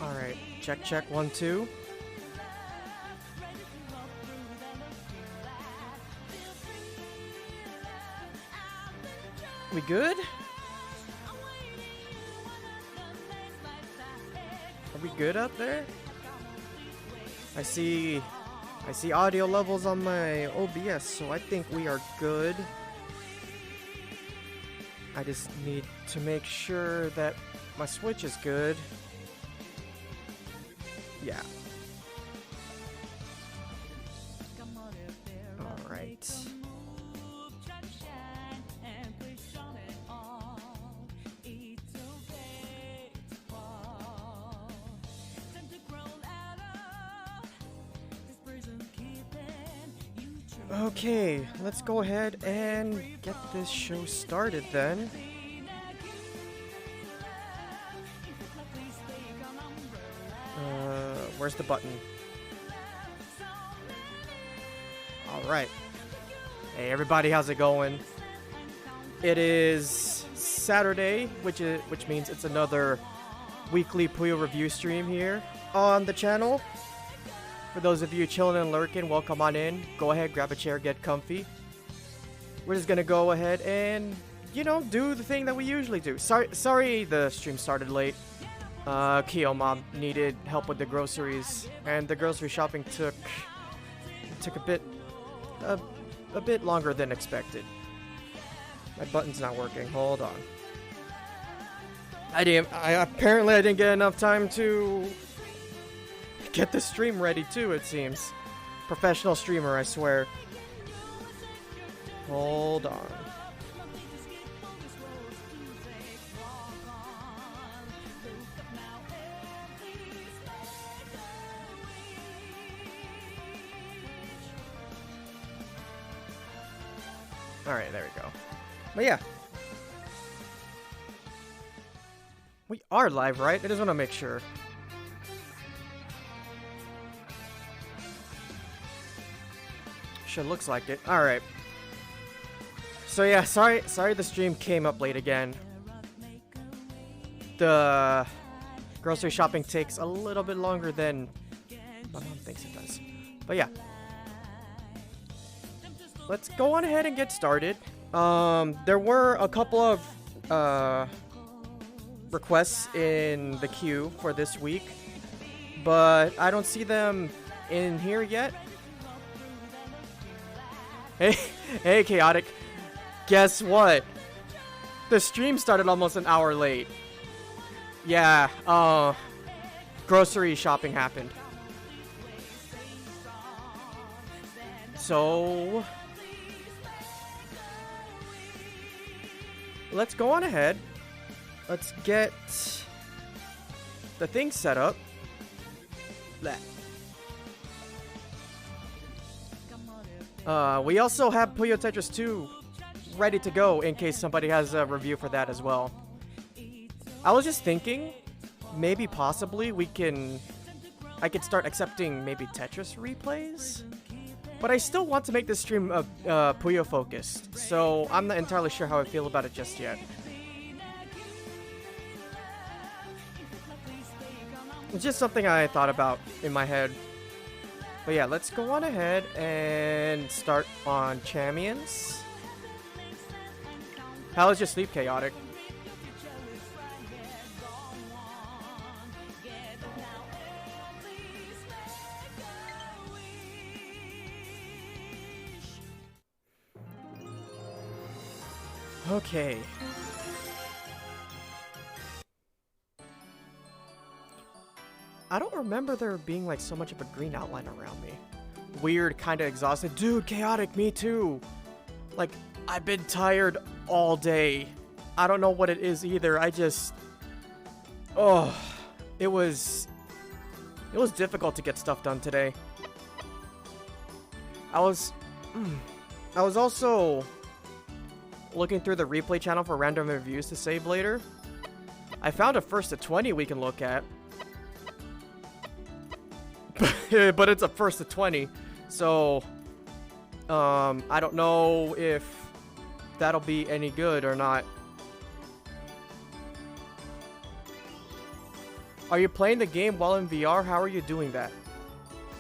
Alright, check, check, 1, 2. We good? Are we good up there? I see audio levels on my OBS, so I think we are good. I just need to make sure that my Switch is good. Yeah. Alright. Okay, let's go ahead and get this show started then. Where's the button? Alright. Hey everybody, how's it going? It is Saturday, which means it's another weekly Puyo review stream here on the channel. For those of you chilling and lurking, welcome on in. Go ahead, grab a chair, get comfy. We're just gonna go ahead and, you know, do the thing that we usually do. Sorry the stream started late. Kyo mom needed help with the groceries, and the grocery shopping took a bit longer than expected. My button's not working. Hold on. Apparently I didn't get enough time to get the stream ready too, it seems. Professional streamer, I swear. Hold on. Alright, there we go. But yeah. We are live, right? I just want to make sure. Sure looks like it. Alright. So yeah, sorry the stream came up late again. The grocery shopping takes a little bit longer than my mom thinks it does. But yeah. Let's go on ahead and get started. There were a couple of requests in the queue for this week, but I don't see them in here yet. Hey, Chaotic. Guess what? The stream started almost an hour late. Yeah, grocery shopping happened. So let's go on ahead. Let's get the thing set up. We also have Puyo Tetris 2 ready to go in case somebody has a review for that as well. I was just thinking, maybe possibly I could start accepting maybe Tetris replays? But I still want to make this stream Puyo focused, so I'm not entirely sure how I feel about it just yet. It's just something I thought about in my head. But yeah, let's go on ahead and start on Champions. How was your sleep, Chaotic? Okay. I don't remember there being like so much of a green outline around me. Weird, kind of exhausted. Dude, Chaotic, me too. Like, I've been tired all day. I don't know what it is either. Oh, it was difficult to get stuff done today. I was also looking through the replay channel for random reviews to save later. I found a first to 20 we can look at. But it's a first to 20, so I don't know if that'll be any good or not. Are you playing the game while in VR? How are you doing that?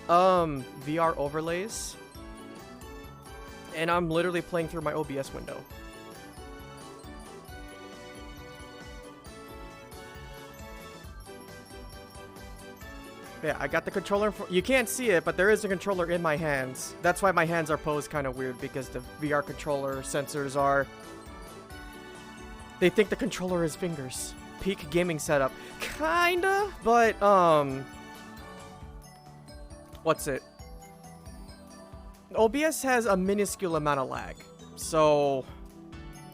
VR overlays. And I'm literally playing through my OBS window. Yeah, I got the controller. You can't see it, but there is a controller in my hands. That's why my hands are posed kind of weird, because the VR controller sensors are... They think the controller is fingers. Peak gaming setup. Kinda, but, what's it? OBS has a minuscule amount of lag, so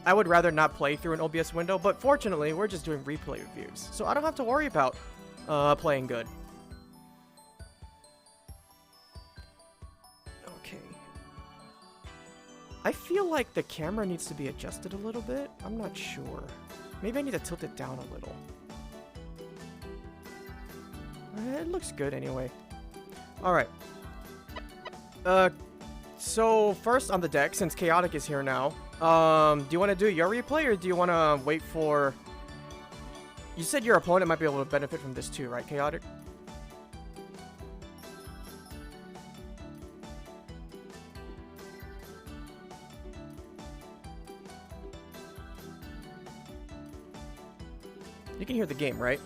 I would rather not play through an OBS window, but fortunately, we're just doing replay reviews, so I don't have to worry about playing good. Okay. I feel like the camera needs to be adjusted a little bit. I'm not sure. Maybe I need to tilt it down a little. It looks good anyway. Alright. So first on the deck, since Chaotic is here now, do you want to do your replay, or do you want to wait for... You said your opponent might be able to benefit from this too, right, Chaotic? You can hear the game, right?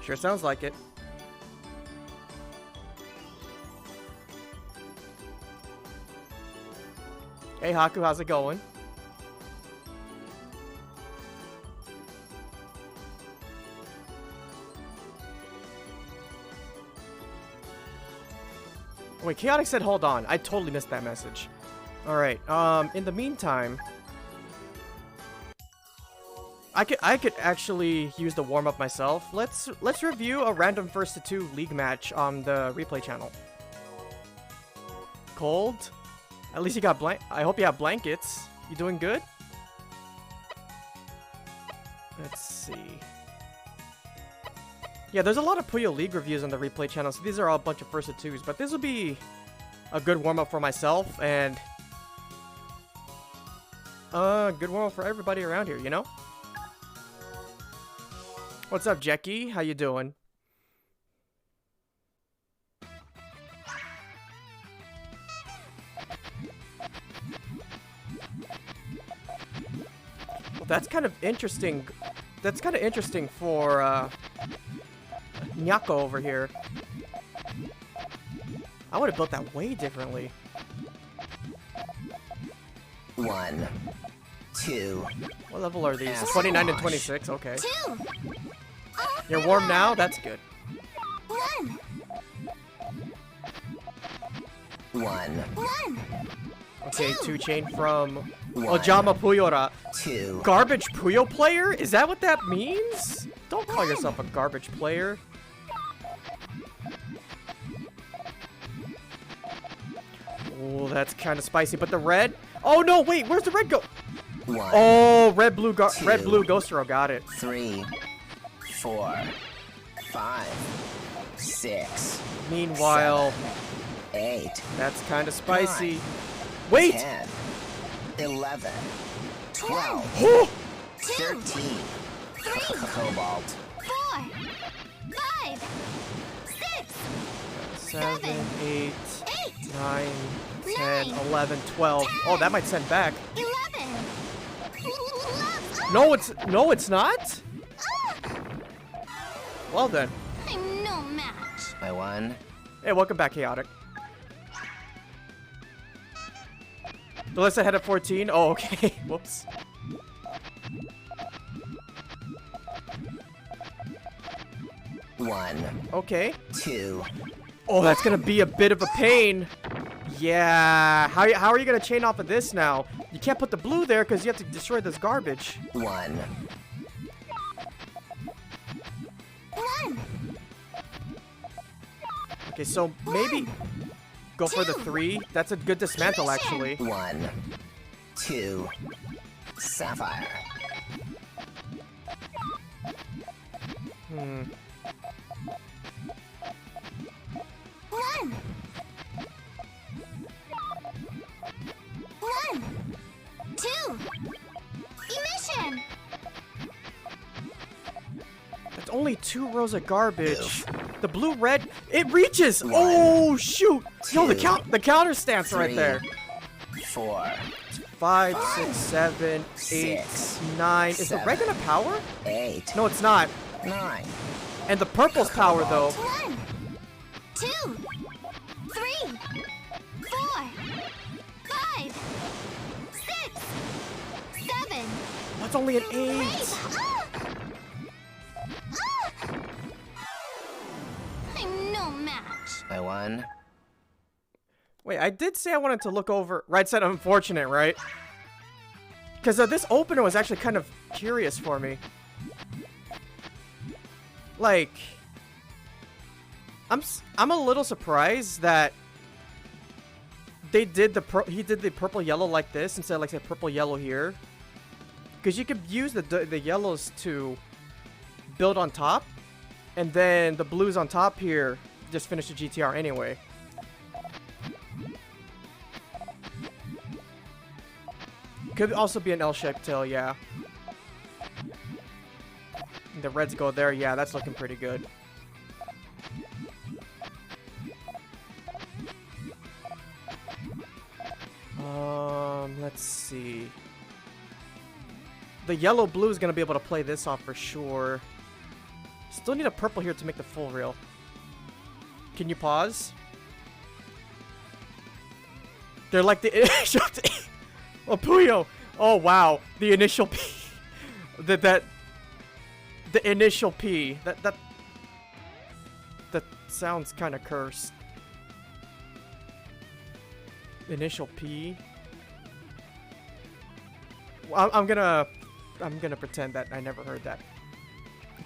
Sure sounds like it. Hey Haku, how's it going? Wait, Chaotic said hold on. I totally missed that message. Alright, in the meantime... I could actually use the warm-up myself. Let's review a random 1-2 league match on the replay channel. Cold? At least you got I hope you have blankets. You doing good? Let's see. Yeah, there's a lot of Puyo League reviews on the replay channel, so these are all a bunch of 1-2s, but this will be a good warm-up for myself, and good warm-up for everybody around here, you know? What's up, Jackie? How you doing? Well, that's kind of interesting. That's kind of interesting for Nyako over here. I would have built that way differently. 1, 2. What level are these? 29 and 26. Okay. You're warm now? That's good. 1. Okay, 2 chain from Ojama Puyora. 2. Garbage Puyo player? Is that what that means? Don't call yourself a garbage player. Oh, that's kind of spicy. But the red? Oh no! Wait, where's the red go? 1. Oh, red blue ghost row. Got it. 3, 4, 5, 6. Meanwhile, 7, 8. that's kind of spicy. 9, Wait. 10, 11, 12, Oh, 13. Cobalt. 4, 5, 6, 7, 8, 8, 9, 10, 9, 11, 12. Oh, that might send back. 11. No, it's not. Well then. I'm no match. I won. Hey, welcome back, Chaotic. Delissa ahead of 14. Oh, okay. Whoops. One. Okay. 2. Oh, that's gonna be a bit of a pain. Yeah. How are you gonna chain off of this now? You can't put the blue there because you have to destroy this garbage. 1. Okay, so maybe go for the 3. That's a good dismantle, actually. 1, 2. Sapphire. Hmm. 1, 2. Emission. only 2 rows of garbage. The blue red, it reaches. Oh shoot! Yo, the counter stance right there. 4, 5, 6, 7, 8, 9. Is the red gonna power? 8, No, it's not. 9. And the purple's power though. 1, 2, 3, 4, 5, 6, 7. That's only an 8. Great! I'm no match. I won. Wait, I did say I wanted to look over. Right side unfortunate, right? Because this opener was actually kind of curious for me. Like, I'm a little surprised that they did he did the purple yellow like this instead of like say purple yellow here. Because you could use the yellows to build on top, and then the blues on top here just finish the GTR anyway. Could also be an L-shaped tail, yeah. And the reds go there, yeah, that's looking pretty good. Let's see. The yellow-blue is gonna be able to play this off for sure. Still need a purple here to make the full reel. Can you pause? They're like the initial. Oh, Puyo! Oh wow, the initial P. The initial P. That sounds kind of cursed. Initial P. Well, I'm gonna pretend that I never heard that.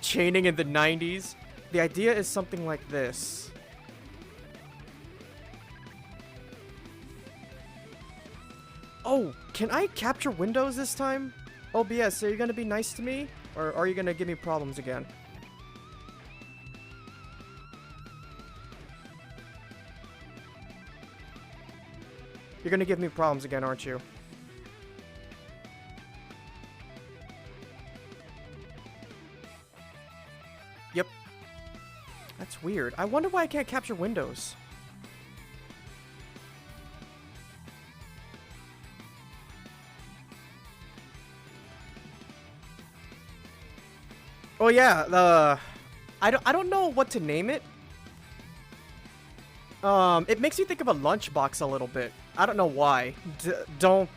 Chaining in the 90s. The idea is something like this. Oh, can I capture windows this time? OBS, are you gonna be nice to me? Or are you gonna give me problems again? You're gonna give me problems again, aren't you? Yep. That's weird. I wonder why I can't capture windows. Oh yeah, I don't know what to name it. It makes me think of a lunchbox a little bit. I don't know why. Don't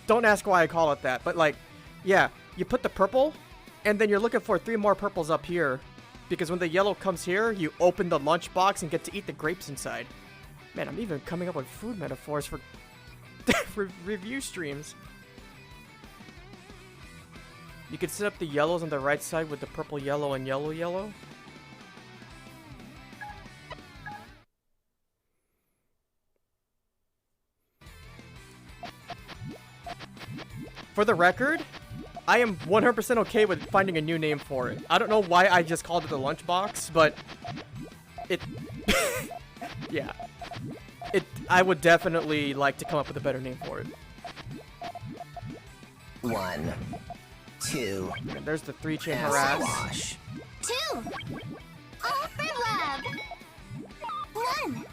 ask why I call it that. But like, yeah, you put the purple, and then you're looking for 3 more purples up here, because when the yellow comes here, you open the lunchbox and get to eat the grapes inside. Man, I'm even coming up with food metaphors for review streams. You could set up the yellows on the right side with the purple, yellow, and yellow, yellow. For the record, I am 100% okay with finding a new name for it. I don't know why I just called it the lunchbox, but it... yeah. I would definitely like to come up with a better name for it. 1, 2. And there's the 3-chain harass. Wash. 2. All for love. 1.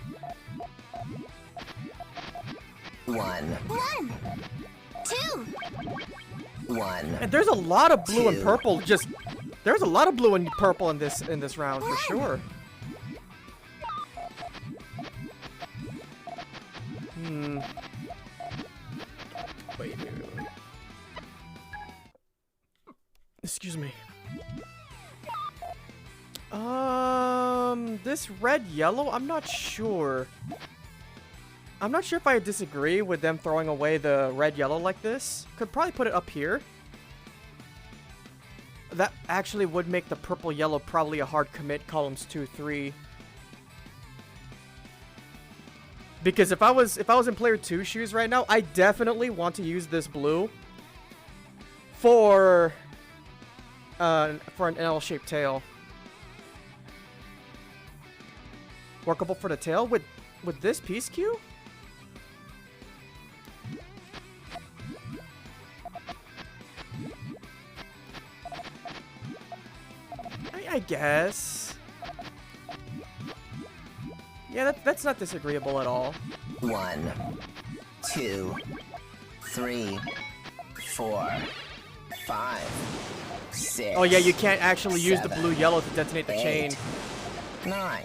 1, 1. 2. 1. And there's a lot of blue and 2. purple. There's a lot of blue and purple in this round for sure. Wait. Excuse me. This red yellow, I'm not sure. I'm not sure if I disagree with them throwing away the red yellow like this. Could probably put it up here. That actually would make the purple yellow probably a hard commit columns 2, 3. Because if I was in player 2 shoes right now, I definitely want to use this blue for an L-shaped tail. Workable for the tail with this piece queue? guess. Yeah, that's not disagreeable at all. 1, 2, 3, 4, 5, 6. Oh yeah, you can't actually use the 7, blue yellow to detonate the 8, chain. 9.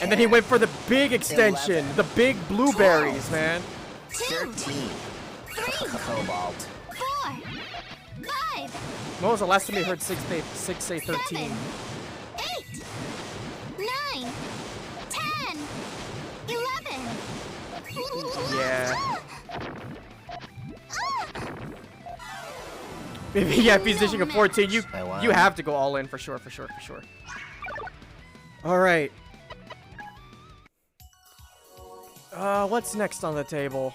And then he 10, went for the big extension, 11, the big blueberries, 12. man. 13. Cobalt. 4, 5, When was the last time you heard 6 say 13? 7, 8, 9, 10, 11. Yeah. Maybe yeah, if he's dishing a 14, you have to go all in for sure, for sure, for sure. All right. What's next on the table?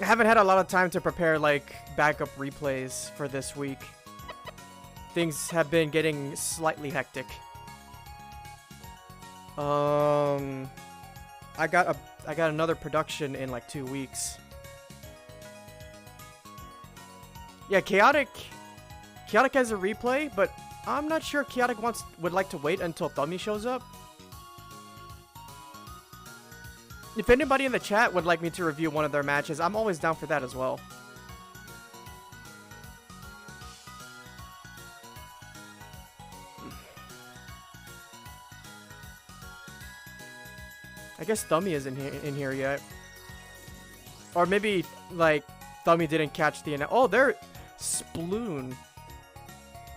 I haven't had a lot of time to prepare like backup replays for this week. Things have been getting slightly hectic. I got another production in like 2 weeks. Yeah, Chaotic has a replay, but I'm not sure Chaotic would like to wait until Thummy shows up. If anybody in the chat would like me to review one of their matches, I'm always down for that as well. I guess Thummy isn't in here yet. Or maybe, like, Thummy didn't catch the... Oh, there... Sploon.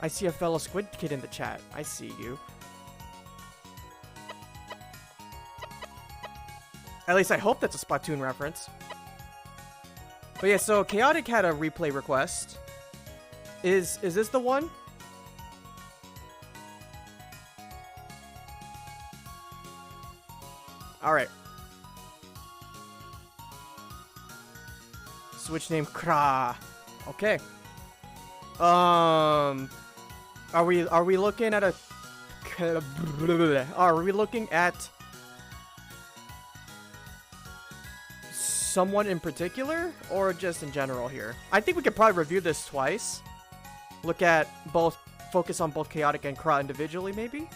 I see a fellow Squid Kid in the chat. I see you. At least I hope that's a Splatoon reference. But yeah, so Chaotic had a replay request. Is this the one? Alright. Switch name Kra. Okay. Are we looking at a... Are we looking at... someone in particular, or just in general here? I think we could probably review this twice. Look at both, focus on both Chaotic and Kra individually, maybe?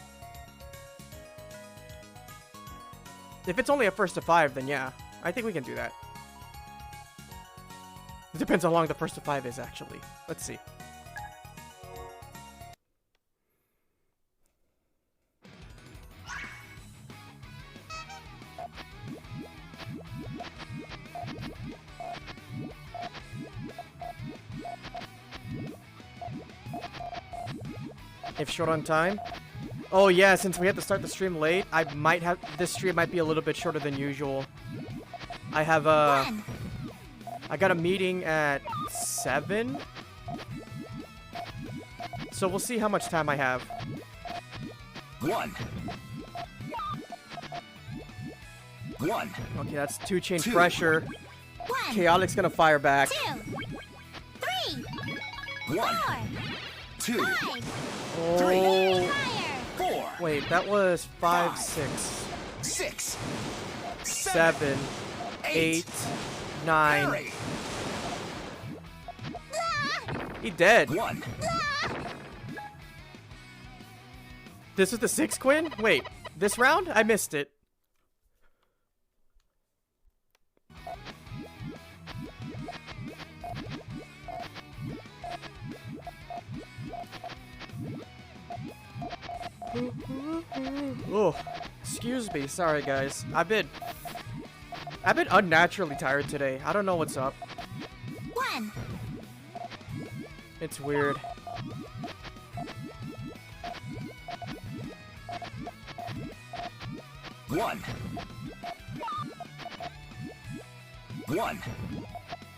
If it's only a first to 5, then yeah, I think we can do that. It depends how long the first to 5 is, actually. Let's see. If short on time. Oh yeah, since we had to start the stream late, this stream might be a little bit shorter than usual. I have I got a meeting at 7. So we'll see how much time I have. 1. Okay, that's 2 chain 2. pressure. 1, Chaotic's gonna fire back. 2, 3, 1, 4, 2, 5. Oh, Fire. 4, wait, that was 5, 5, 6, 6, 7, 8, 9. Parry. He dead. 1, This is the 6th Quinn? Wait, this round? I missed it. Oh, excuse me. Sorry, guys. I've been unnaturally tired today. I don't know what's up. 1, It's weird. One,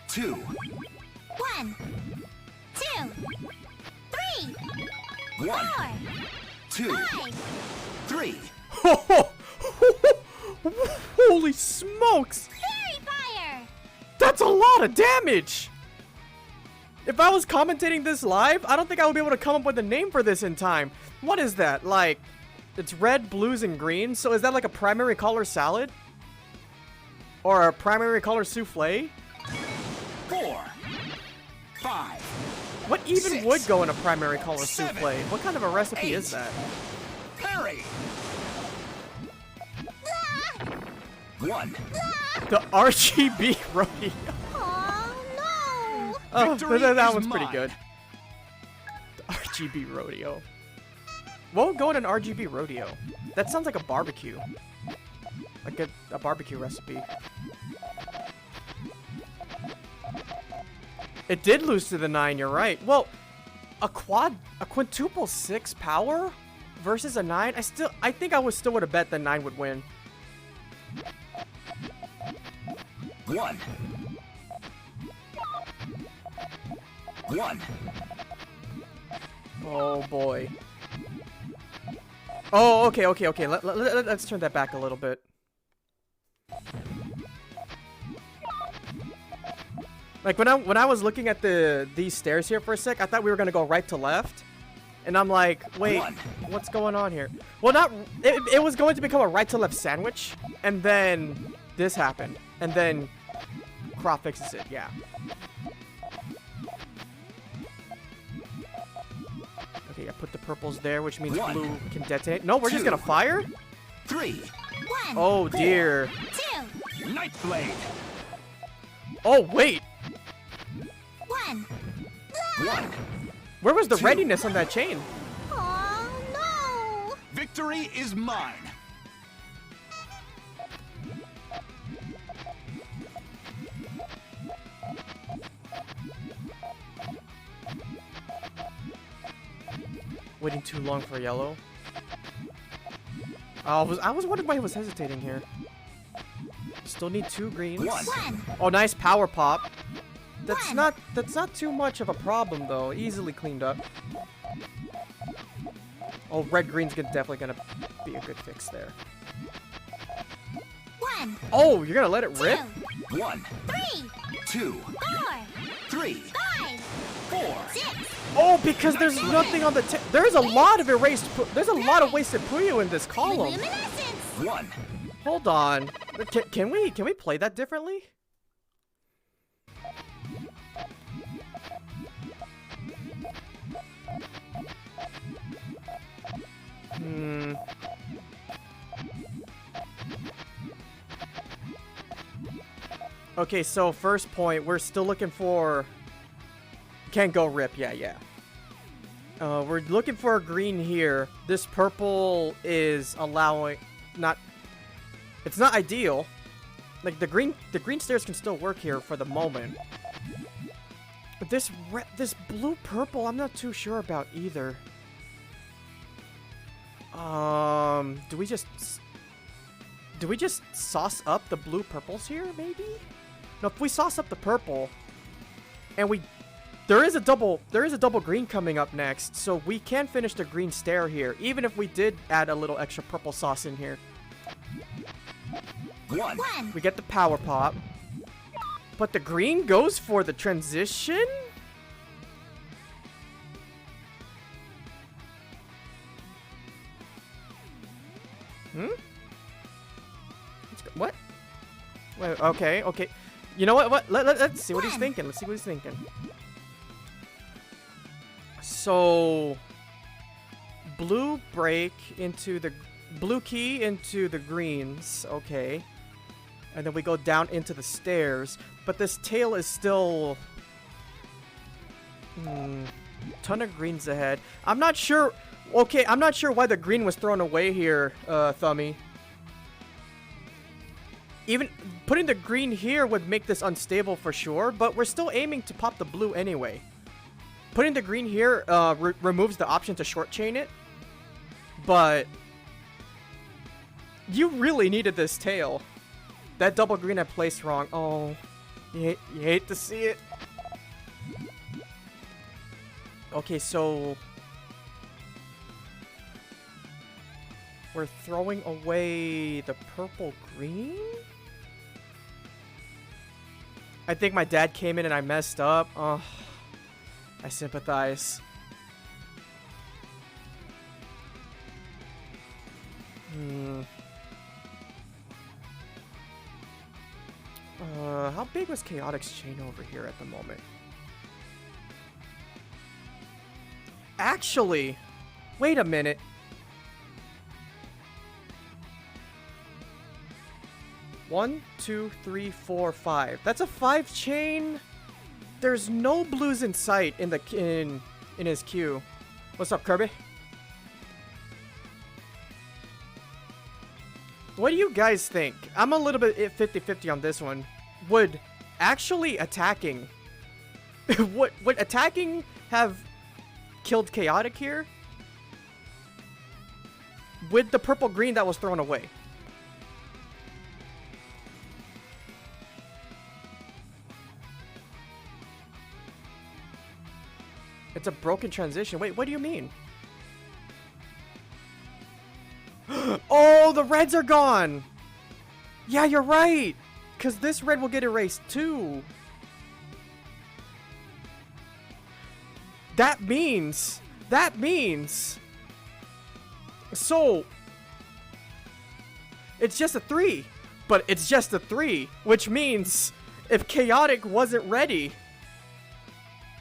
2, 1, 2, 3, 1, 4, 2, 5. 3. Holy smokes! Fairy fire. That's a lot of damage! If I was commentating this live, I don't think I would be able to come up with a name for this in time. What is that? Like, it's red, blues, and greens. So is that like a primary color salad? Or a primary color souffle? 4, 5, What even 6, would go in a primary color 7, souffle? What kind of a recipe is 8. that? Hurry! 1. The RGB rodeo. Oh, no! Oh, Victory that is one's pretty mine. good. The RGB rodeo. What would go in an RGB rodeo? That sounds like a barbecue. Like a barbecue recipe. It did lose to the 9, you're right. Well, a quintuple 6 power versus a 9? I think I still would have bet the 9 would win. 1. 1. Oh boy. Oh, okay. Let's turn that back a little bit. Like when I was looking at these stairs here for a sec, I thought we were gonna go right to left, and I'm like, wait, 1. what's going on here? Well, it was going to become a right to left sandwich, and then this happened, and then Croft fixes it. Yeah. Okay, I put the purples there, which means 1. blue can detonate. No, we're just 2. gonna fire. 3. 1, Oh dear. 2, Night Blade. Oh wait. 1. 1. Where was the 2. readiness on that chain? Oh, no! Victory is mine. Waiting too long for yellow. I was wondering why he was hesitating here. Still need 2 greens. 1. 1, Oh, nice power pop. One. That's not too much of a problem though. Easily cleaned up. Oh, red green's definitely gonna be a good fix there. 1, Oh, you're gonna let it 2, rip? 1. 3, 2. 4, 3. 5, 4. 6, Oh, because there's nothing on the there's a lot of there's a lot of wasted Puyo in this column. luminescence! 1. Hold on. Can we play that differently? Okay, so first point, we're still looking for... Can't go rip, yeah. We're looking for a green here. This purple is allowing... It's not ideal. Like, the green stairs can still work here for the moment. But this blue-purple, I'm not too sure about either. Do we just sauce up the blue-purples here, maybe? No, if we sauce up the purple, and there is a double green coming up next, so we can finish the green stair here, even if we did add a little extra purple sauce in here. 1. 1, We get the power pop, but the green goes for the transition? What? Wait, okay. You know what? Let's see what he's thinking. Let's see what he's thinking. So, blue break into the blue key into the greens. Okay. And then we go down into the stairs. But this tail is still... ton of greens ahead. I'm not sure... Okay, I'm not sure why the green was thrown away here, Thummy. Even putting the green here would make this unstable for sure, but we're still aiming to pop the blue anyway. Putting the green here removes the option to short chain it, but you really needed this tail. That double green I placed wrong. Oh, you hate to see it. Okay, so we're throwing away the purple green? I think my dad came in and I messed up. Oh, I sympathize. How big was Chaotic's chain over here at the moment? actually, wait a minute. One, two, three, four, five. That's a 5 chain. There's no blues in sight in the in his queue. What's up, Kirby? What do you guys think? I'm a little bit 50-50 on this one. Would actually attacking would attacking have killed Chaotic here? With the purple green that was thrown away. It's a broken transition. Wait, what do you mean? Oh, the reds are gone! Yeah, you're right! Because this red will get erased too. That means... So... It's just a 3. But it's just a 3. Which means... If Chaotic wasn't ready...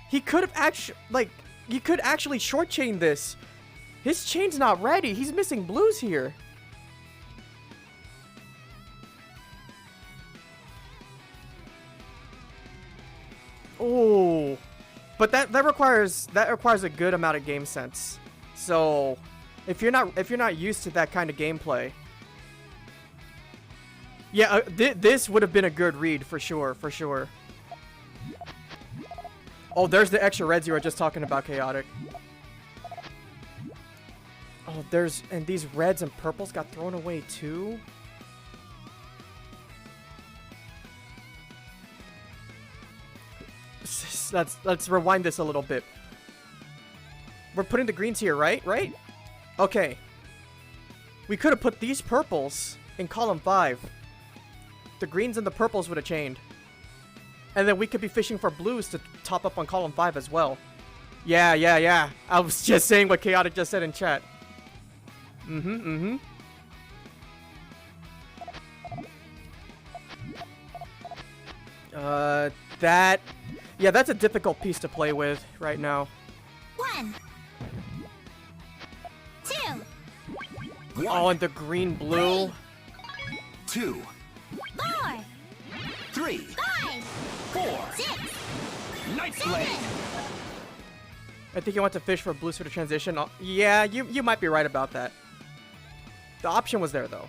He could have actually... Like... You could actually short chain this. His chain's not ready. He's missing blues here. Oh, but that requires a good amount of game sense. So, if you're not used to that kind of gameplay, yeah, this would have been a good read for sure, for sure. Oh, there's the extra reds you were just talking about, Chaotic. Oh, and these reds and purples got thrown away too. Let's rewind this a little bit. We're putting the greens here, right? Right? Okay. We could have put these purples in column 5. The greens and the purples would have chained. And then we could be fishing for blues to top up on column 5 as well. Yeah. I was just saying what Chaotic just said in chat. Yeah, that's a difficult piece to play with right now. 1, 2, Oh, and the green blue. 2, 4, 3, 5, 4. 6, Night 7. Blade. I think you want to fish for blues for the transition. Oh, yeah, you might be right about that. The option was there though.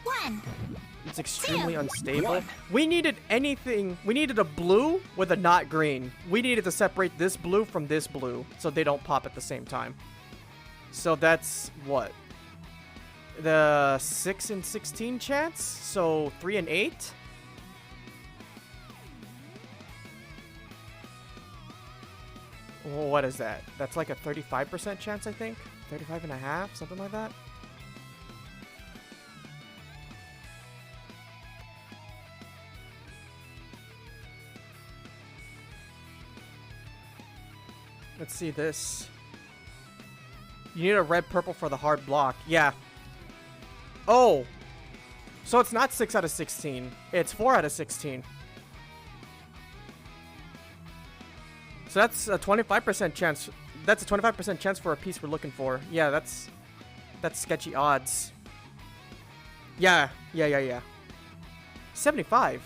1, It's extremely unstable. 1. We needed anything. We needed a blue with a not green. We needed to separate this blue from this blue so they don't pop at the same time. So that's what? The 6 and 16 chance? So 3 and 8? What is that? That's like a 35% chance, I think? 35 and a half? Something like that? Let's see this. You need a red purple for the hard block. Yeah. Oh. So it's not 6 out of 16. It's 4 out of 16. So that's a 25% chance. That's a 25% chance for a piece we're looking for. Yeah, that's sketchy odds. Yeah. 75.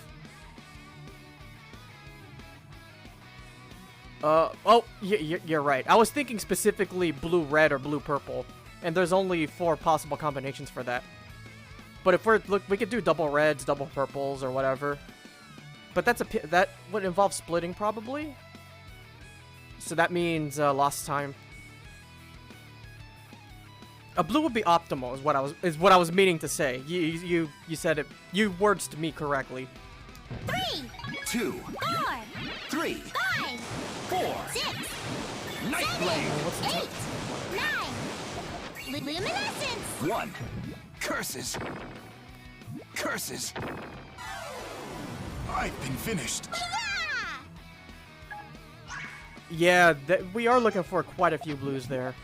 Oh, you're right. I was thinking specifically blue-red or blue-purple. And there's only 4 possible combinations for that. But if we could do double reds, double purples, or whatever. But that would involve splitting, probably. So that means lost time. A blue would be optimal, is what I was meaning to say. You said it. You wordsed me correctly. 3, 2, 4, 3, 5, 4. 6, Night 7, Blade. 8, 9. Luminescence. 1. Curses. Curses. I've been finished. Huzzah! Yeah, we are looking for quite a few blues there.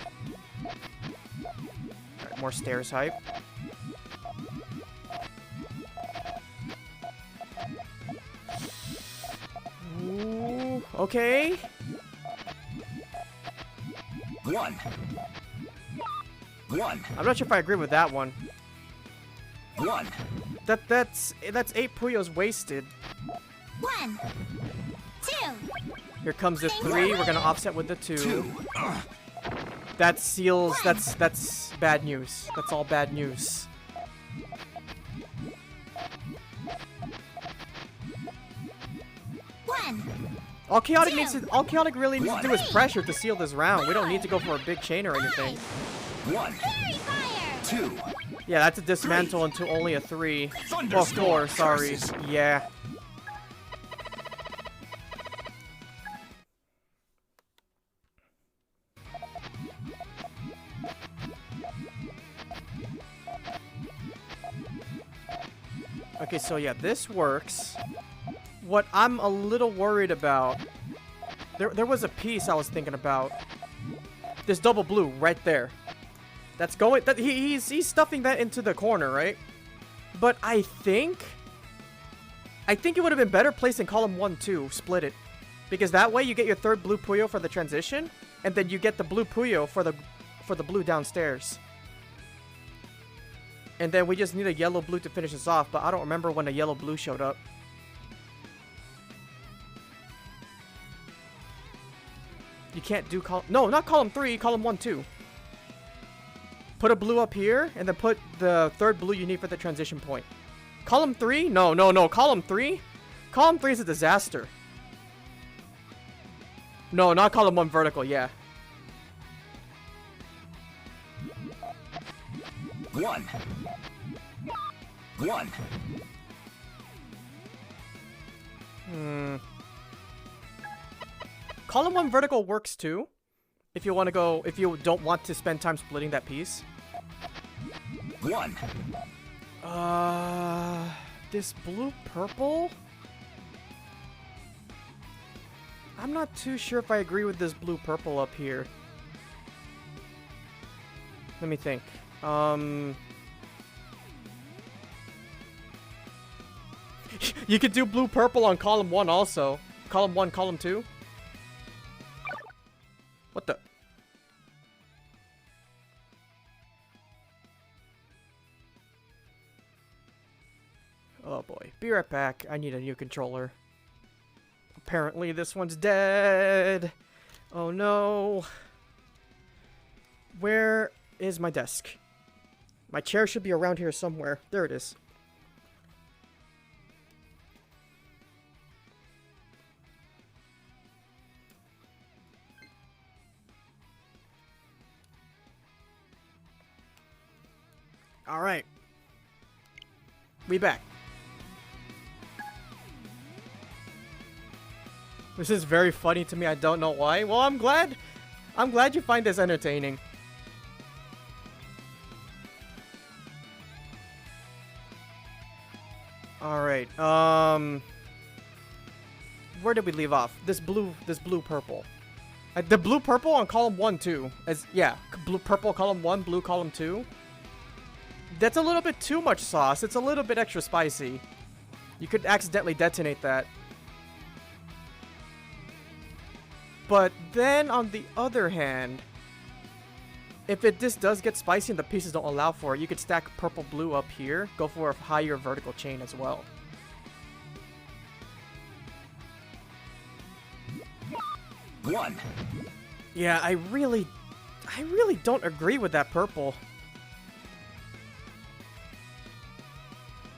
Alright, more stairs hype. Ooh, okay. 1. 1. I'm not sure if I agree with that one. 1. That's 8 Puyos wasted. 1, 2, Here comes the 3. We're gonna offset with the 2. 2. That seals. That's bad news. That's all bad news. All chaotic really needs to do is pressure to seal this round. We don't need to go for a big chain or anything. 1. Fairy fire. 2. Yeah, that's a dismantle into only a 3. Oh, Thunderstorm 4, sorry. curses. Yeah. Okay, so yeah, this works. What I'm a little worried about, there was a piece I was thinking about. This double blue right there. That's going. He's stuffing that into the corner, right? But I think it would have been better placed in column 1 too. Split it, because that way you get your third blue Puyo for the transition, and then you get the blue Puyo for the blue downstairs. And then we just need a yellow blue to finish this off. But I don't remember when the yellow blue showed up. You can't do not column 3, column 1 too. Put a blue up here, and then put the third blue you need for the transition point. Column 3? No, column 3? Column 3 is a disaster. No, not column 1 vertical, yeah. 1. 1. Column 1 vertical works too. If you don't want to spend time splitting that piece. 1. This blue purple? I'm not too sure if I agree with this blue purple up here. Let me think. You could do blue purple on column 1 also. Column 1, column 2. What the? Oh boy. Be right back. I need a new controller. Apparently this one's dead. Oh no. Where is my desk? My chair should be around here somewhere. There it is. All right. We back. This is very funny to me. I don't know why. Well, I'm glad you find this entertaining. All right. Where did we leave off? This blue purple. The blue purple on column 1 too. Blue purple column 1, blue column 2. That's a little bit too much sauce. It's a little bit extra spicy. You could accidentally detonate that. But then on the other hand, if this does get spicy and the pieces don't allow for it, you could stack purple blue up here. Go for a higher vertical chain as well. One. Yeah, I really don't agree with that purple.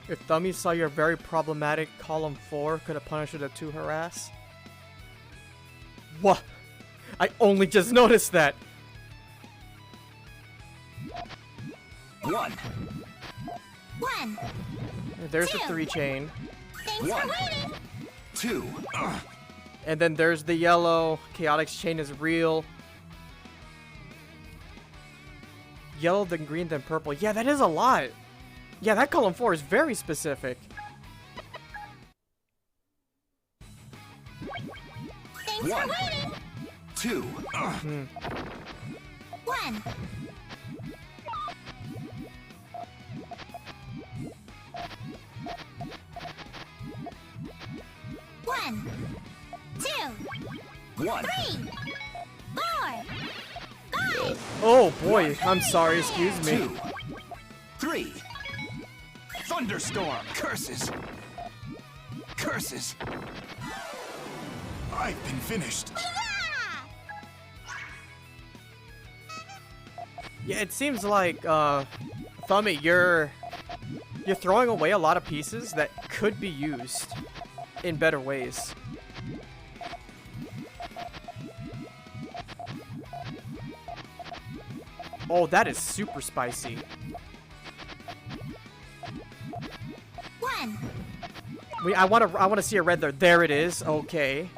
If Thummy saw your very problematic column 4, could have punished with a 2 harass. What? I only just noticed that. 1. There's the 3 chain. Thanks for waiting. 2. And then there's the yellow. Chaotic's chain is real. Yellow, then green, then purple. Yeah, that is a lot. Yeah, that column 4 is very specific. Thanks for waiting. 2. 1. 1, 1. 3, 4, 5. Oh boy, I'm sorry, excuse me. 2. 3. Thunderstorm. Curses. Curses. I've been finished. Yeah, it seems like, Thummy, you're throwing away a lot of pieces that could be used in better ways. Oh, that is super spicy. 1. I wanna see a red there. There it is. Okay.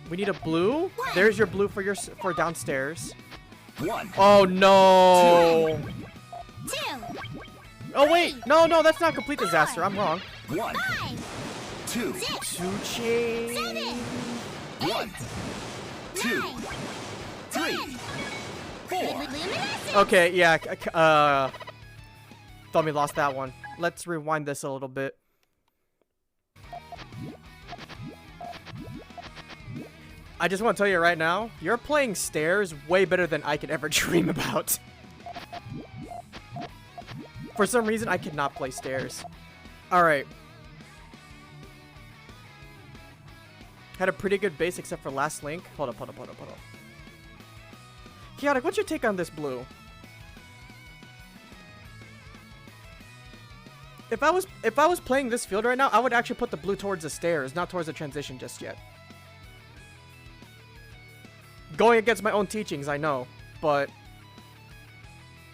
We need a blue. There's your blue for downstairs. 1. Oh no. 2. Oh wait, no, that's not complete disaster. I'm wrong. 1. 5. 2. 6. 2 chain. 7. 1. 2. 9. 3. 4. Luminescence. Okay, yeah. Thought we lost that one. Let's rewind this a little bit. I just want to tell you right now, you're playing stairs way better than I could ever dream about. For some reason, I cannot play stairs. Alright. Had a pretty good base except for last link. Hold up. Chaotic, what's your take on this blue? If I was playing this field right now, I would actually put the blue towards the stairs, not towards the transition just yet. Going against my own teachings, I know, but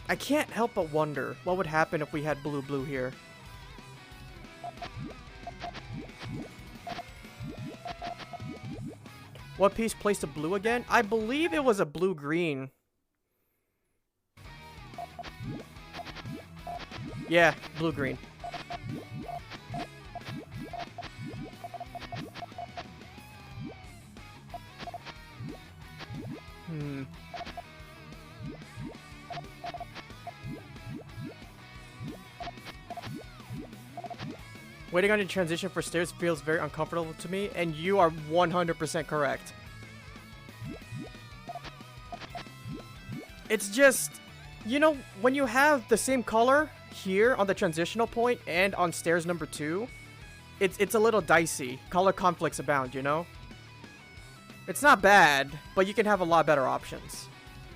I can't help but wonder what would happen if we had blue here. What piece placed a blue again? I believe it was a blue-green. Yeah, blue-green. Waiting on your transition for stairs feels very uncomfortable to me, and you are 100% correct. It's just, you know, when you have the same color here on the transitional point and on stairs number 2, it's a little dicey. Color conflicts abound, you know? It's not bad, but you can have a lot better options.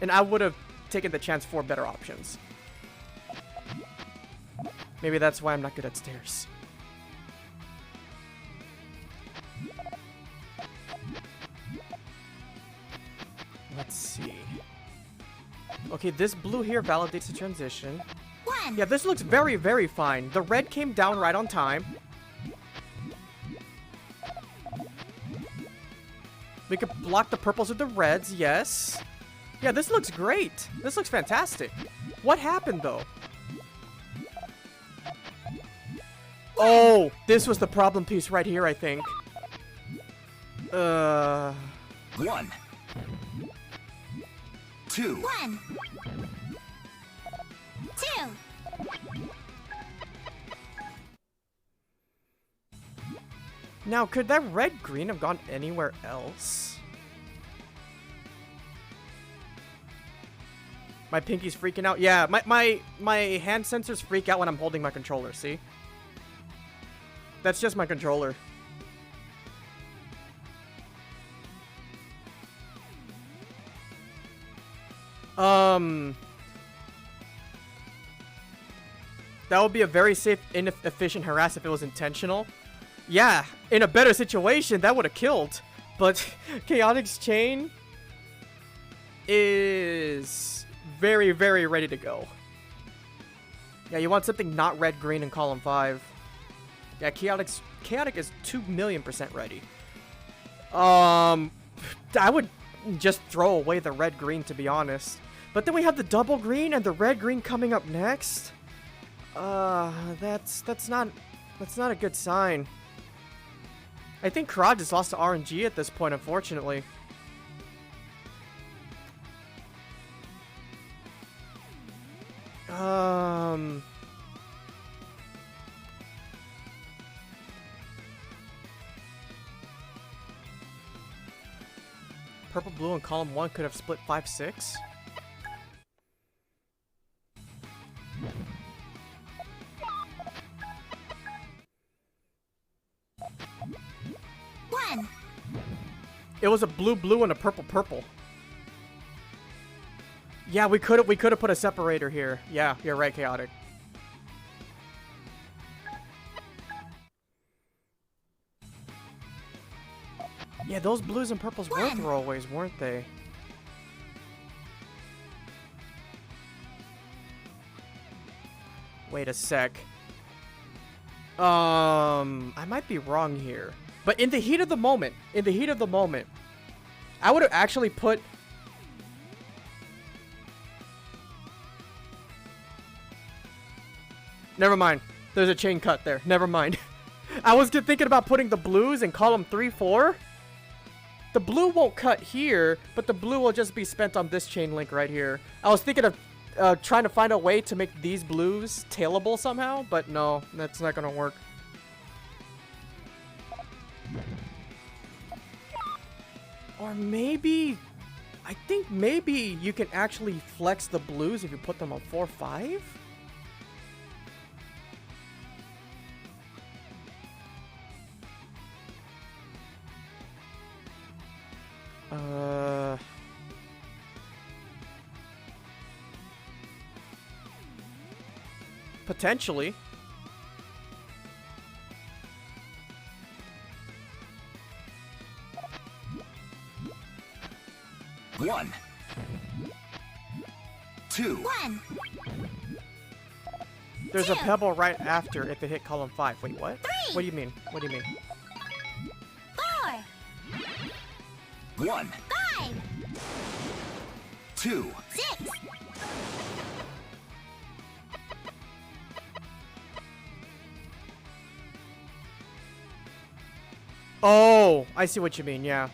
And I would have taken the chance for better options. Maybe that's why I'm not good at stairs. Let's see. Okay, this blue here validates the transition. 1. Yeah, this looks very, very fine. The red came down right on time. We could block the purples with the reds, yes. Yeah, this looks great. This looks fantastic. What happened, though? Oh, this was the problem piece right here, I think. 1. 2. 1. 2. Now, could that red-green have gone anywhere else? My pinky's freaking out. Yeah, my hand sensors freak out when I'm holding my controller, see? That's just my controller. That would be a very safe, inefficient harass if it was intentional. Yeah, in a better situation, that would have killed. But Chaotic's chain is very, very ready to go. Yeah, you want something not red-green in column 5. Yeah, Chaotic is 2,000,000% ready. I would just throw away the red-green, to be honest. But then we have the double green and the red-green coming up next. That's not a good sign. I think Karad just lost to RNG at this point, unfortunately. Purple blue in column 1 could have split 5-6. One. It was a blue blue and a purple purple. Yeah, we could have put a separator here. Yeah, you're right, Chaotic. Yeah, those blues and purples were throwaways, weren't they? Wait a sec. I might be wrong here. But in the heat of the moment, I would have actually put... Never mind. There's a chain cut there. Never mind. I was thinking about putting the blues in column 3, 4. The blue won't cut here, but the blue will just be spent on this chain link right here. I was thinking of trying to find a way to make these blues tailable somehow, but no, that's not gonna work. Or maybe... I think maybe you can actually flex the blues if you put them on 4, 5? Potentially. One. Two. One. There's a pebble right after if it hit column 5. Wait, what? 3. What do you mean? What do you mean? 4. One. 5. Two. 6. Oh, I see what you mean, yeah.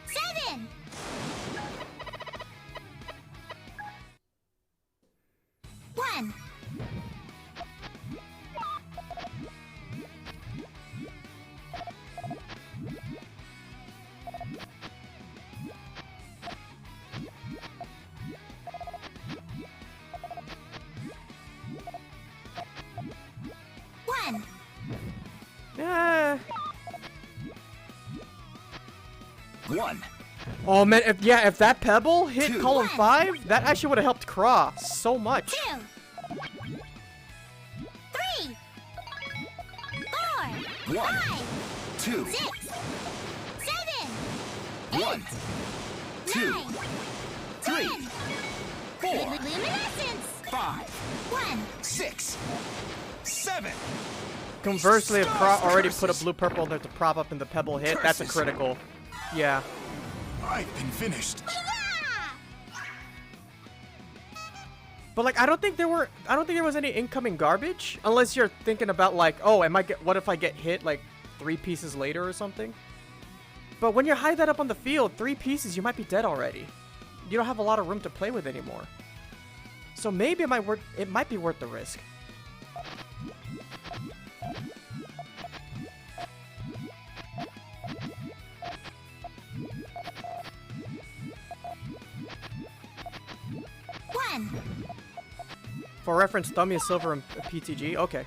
7. 1. 1. Yeah. One. Oh man, if that pebble hit 2. column 5, that actually would have helped Craw so much. 2. 3. 4. One. 5. Two. 6. 7. One. 2. 9. 3. 4. Luminescence. 5. 1. 6. 7. Conversely, if Craw already put a blue purple there to prop up and the pebble hit, that's a critical. Yeah. I've been finished. But like I don't think there was any incoming garbage unless you're thinking about like, oh, what if I get hit like 3 pieces later or something? But when you're high that up on the field, 3 pieces, you might be dead already. You don't have a lot of room to play with anymore. So maybe it might be worth the risk. For reference, Thummy is silver and PTG. Okay.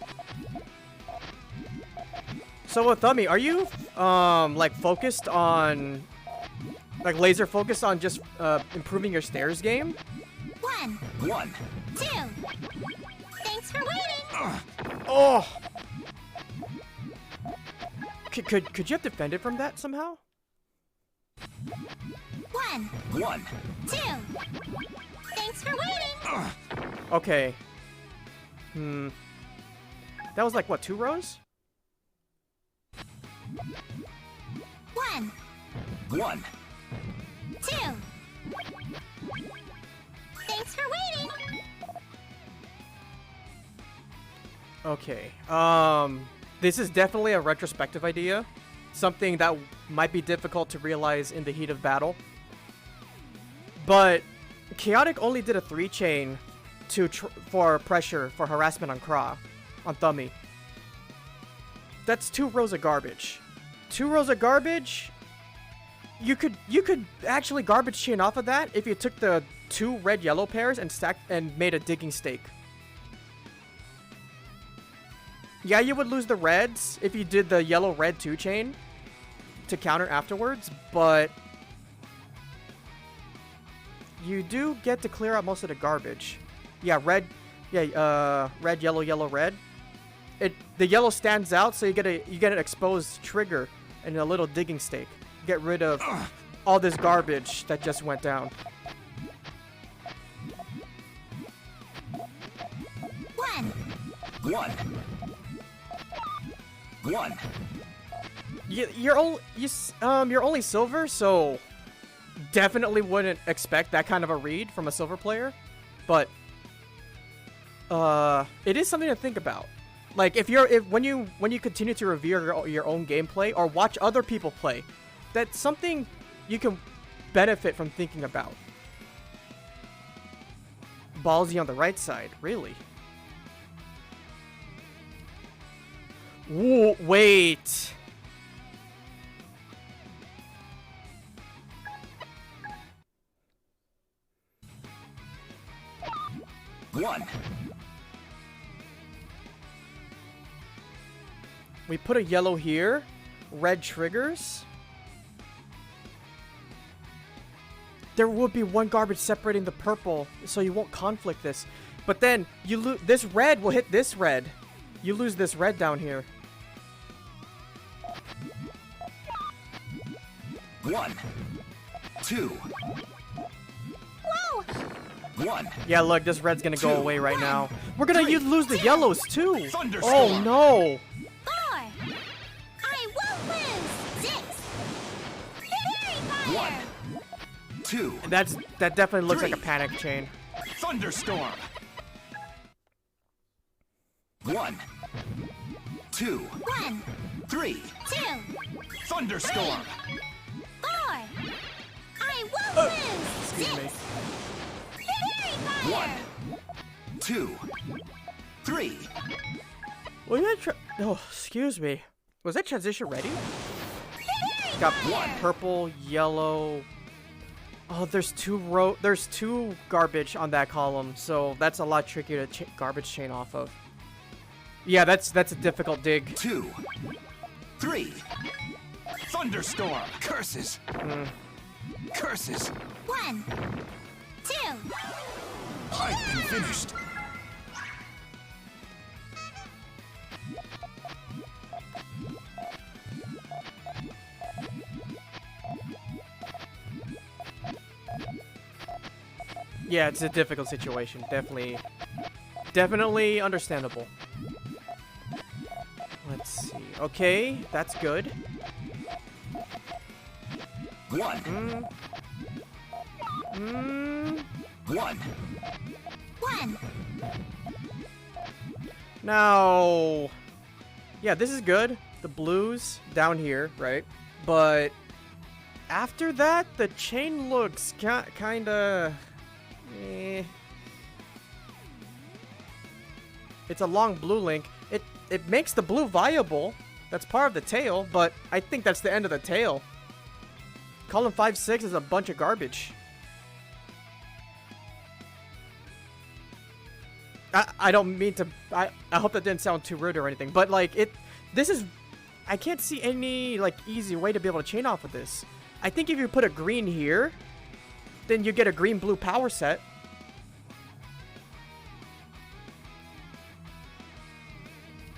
So with Thummy, are you like focused on, like laser focused on just improving your stairs game? 1. 1. 2. Thanks for waiting. Oh. Could you have defended from that somehow? 1. 1. 2. Thanks for waiting. Okay. That was like what, 2 rows? 1. 1. 2. Thanks for waiting. Okay. This is definitely a retrospective idea. Something that might be difficult to realize in the heat of battle. But Chaotic only did a 3-chain for pressure, for harassment on Craw, on Thummy. That's 2 rows of garbage. 2 rows of garbage. You could actually garbage chain off of that if you took the 2 red yellow pairs and stacked and made a digging stake. Yeah, you would lose the reds if you did the yellow red 2 chain to counter afterwards, but you do get to clear out most of the garbage. Yeah, red yellow yellow red. The yellow stands out, so you get an exposed trigger and a little digging stake. Get rid of all this garbage that just went down. 1. 1. You're only silver, so definitely wouldn't expect that kind of a read from a silver player, but it is something to think about. Like when you continue to review your own gameplay or watch other people play, that's something you can benefit from thinking about. Ballsy on the right side, really? Ooh, wait. We put a yellow here. Red triggers. There would be 1 garbage separating the purple, so you won't conflict this. But then you lose this red will hit this red. You lose this red down here. 1. 2. Whoa! 1. Yeah, look, this red's gonna go 2, away right now. We're gonna 3, lose the yellows too. Thunderstorm. Oh no! 4. I won't lose. 6. Fairy fire. 1. 2. That definitely looks like a 3. panic chain. Thunderstorm. 1. 2. 1. 3. 2. Thunderstorm. 4. I won't lose. Excuse me. 6. Fairy fire. 1. 2. 3. Was that oh, excuse me. Was that transition ready? Fairy Got fire. purple, yellow. Oh, there's 2 garbage on that column, so that's a lot trickier to garbage chain off of. Yeah, that's a difficult dig. 2. 3. Thunderstorm. Curses. Curses. 1. 2. I've been finished. Yeah, it's a difficult situation. Definitely understandable. Let's see. Okay, that's good. 1. 1. 1. Now, yeah, this is good. The blues down here, right? But after that, the chain looks kinda... It's a long blue link. It makes the blue viable. That's part of the tail, but I think that's the end of the tail. Column 5-6 is a bunch of garbage. I don't mean to... I hope that didn't sound too rude or anything, but like this is... I can't see any like easy way to be able to chain off of this. I think if you put a green here, then you get a green-blue power set.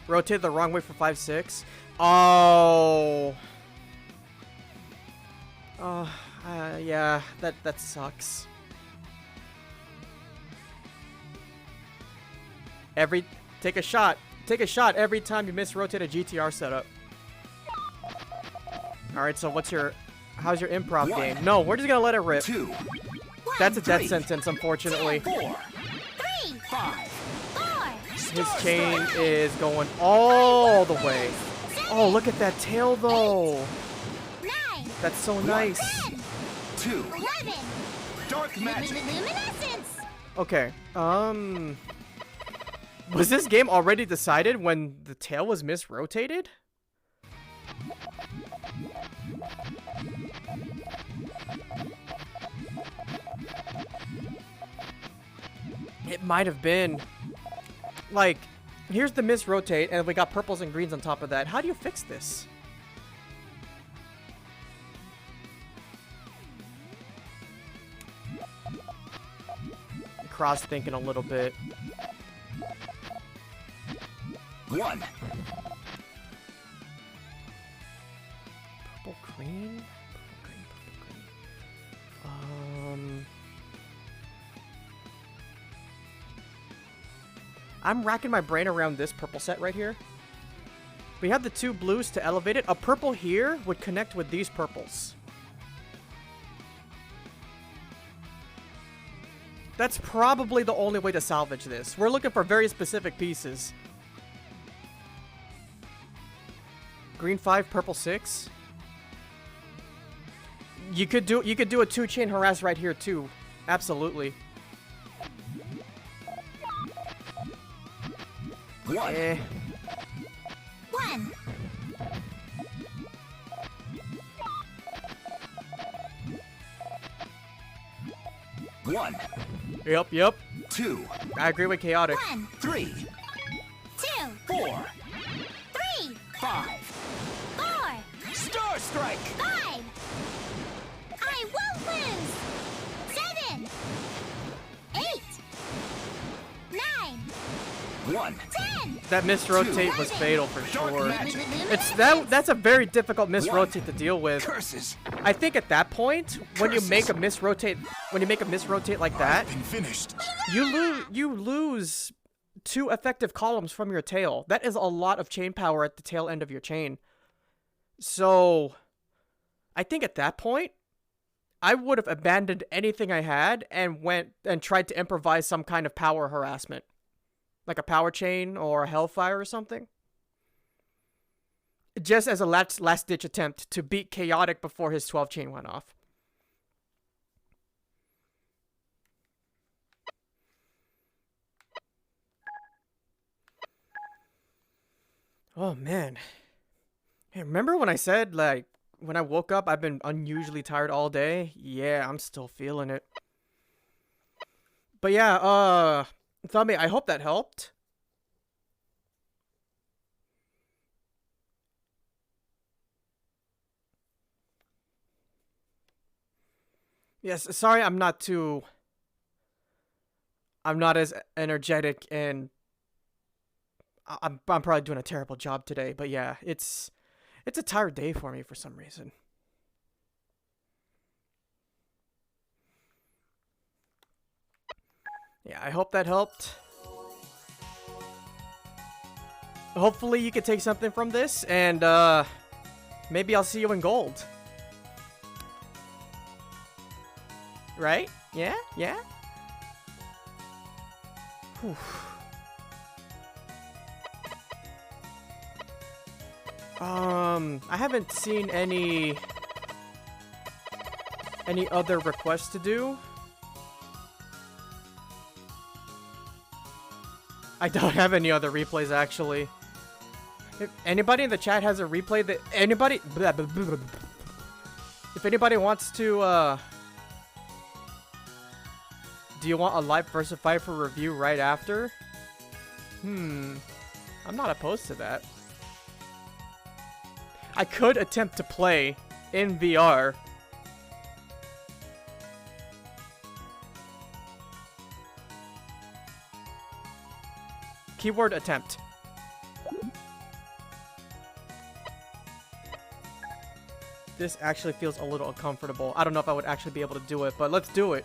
Rotate the wrong way for 5-6. Oh. Yeah, that sucks. Take a shot every time you misrotate a GTR setup. All right, so how's your improv 1. game? No, we're just gonna let it rip. 2. That's a death 3. sentence, unfortunately. 4. 3. 5. 4. His chain is going all the way. Oh, look at that tail, though. 9. That's so nice. 10. 2. 11. Dark magic. Luminescence. Okay, was this game already decided when the tail was misrotated? It might have been. Like, here's the miss rotate, and we got purples and greens on top of that. How do you fix this? Cross thinking a little bit. 1. Purple green? Purple green. I'm racking my brain around this purple set right here. We have the 2 blues to elevate it. A purple here would connect with these purples. That's probably the only way to salvage this. We're looking for very specific pieces. Green 5, purple 6. You could do a 2-chain harass right here too. Absolutely. 1. 1. 1. Yep. 2. I agree with chaotic. 1. 3. 2. 4. 3. 5. 4. Star Strike! 5. I won't lose. 7. 8. 9. 1. 10. That misrotate was fatal for Dark sure. magic. That's a very difficult misrotate to deal with. Curses. I think at that point, when you make a misrotate like that, Been finished. you lose 2 effective columns from your tail. That is a lot of chain power at the tail end of your chain. So, I think at that point, I would have abandoned anything I had and went and tried to improvise some kind of power harassment. Like a power chain or a hellfire or something. Just as a last ditch attempt to beat chaotic before his 12 chain went off. Oh man. Hey, remember when I said, like, when I woke up I've been unusually tired all day? Yeah, I'm still feeling it. But yeah, Thummy, I hope that helped. Yes, sorry I'm not as energetic, and I'm probably doing a terrible job today, but yeah, it's a tired day for me for some reason. Yeah, I hope that helped. Hopefully you could take something from this, and maybe I'll see you in gold. Right? Yeah? Whew. I haven't seen any other requests to do. I don't have any other replays, actually. If anybody in the chat has a replay that anybody, blah, blah, blah, blah. If anybody wants to, do you want a live versus 5 for review right after? I'm not opposed to that. I could attempt to play in VR. Keyword attempt. This actually feels a little uncomfortable. I don't know if I would actually be able to do it, but let's do it.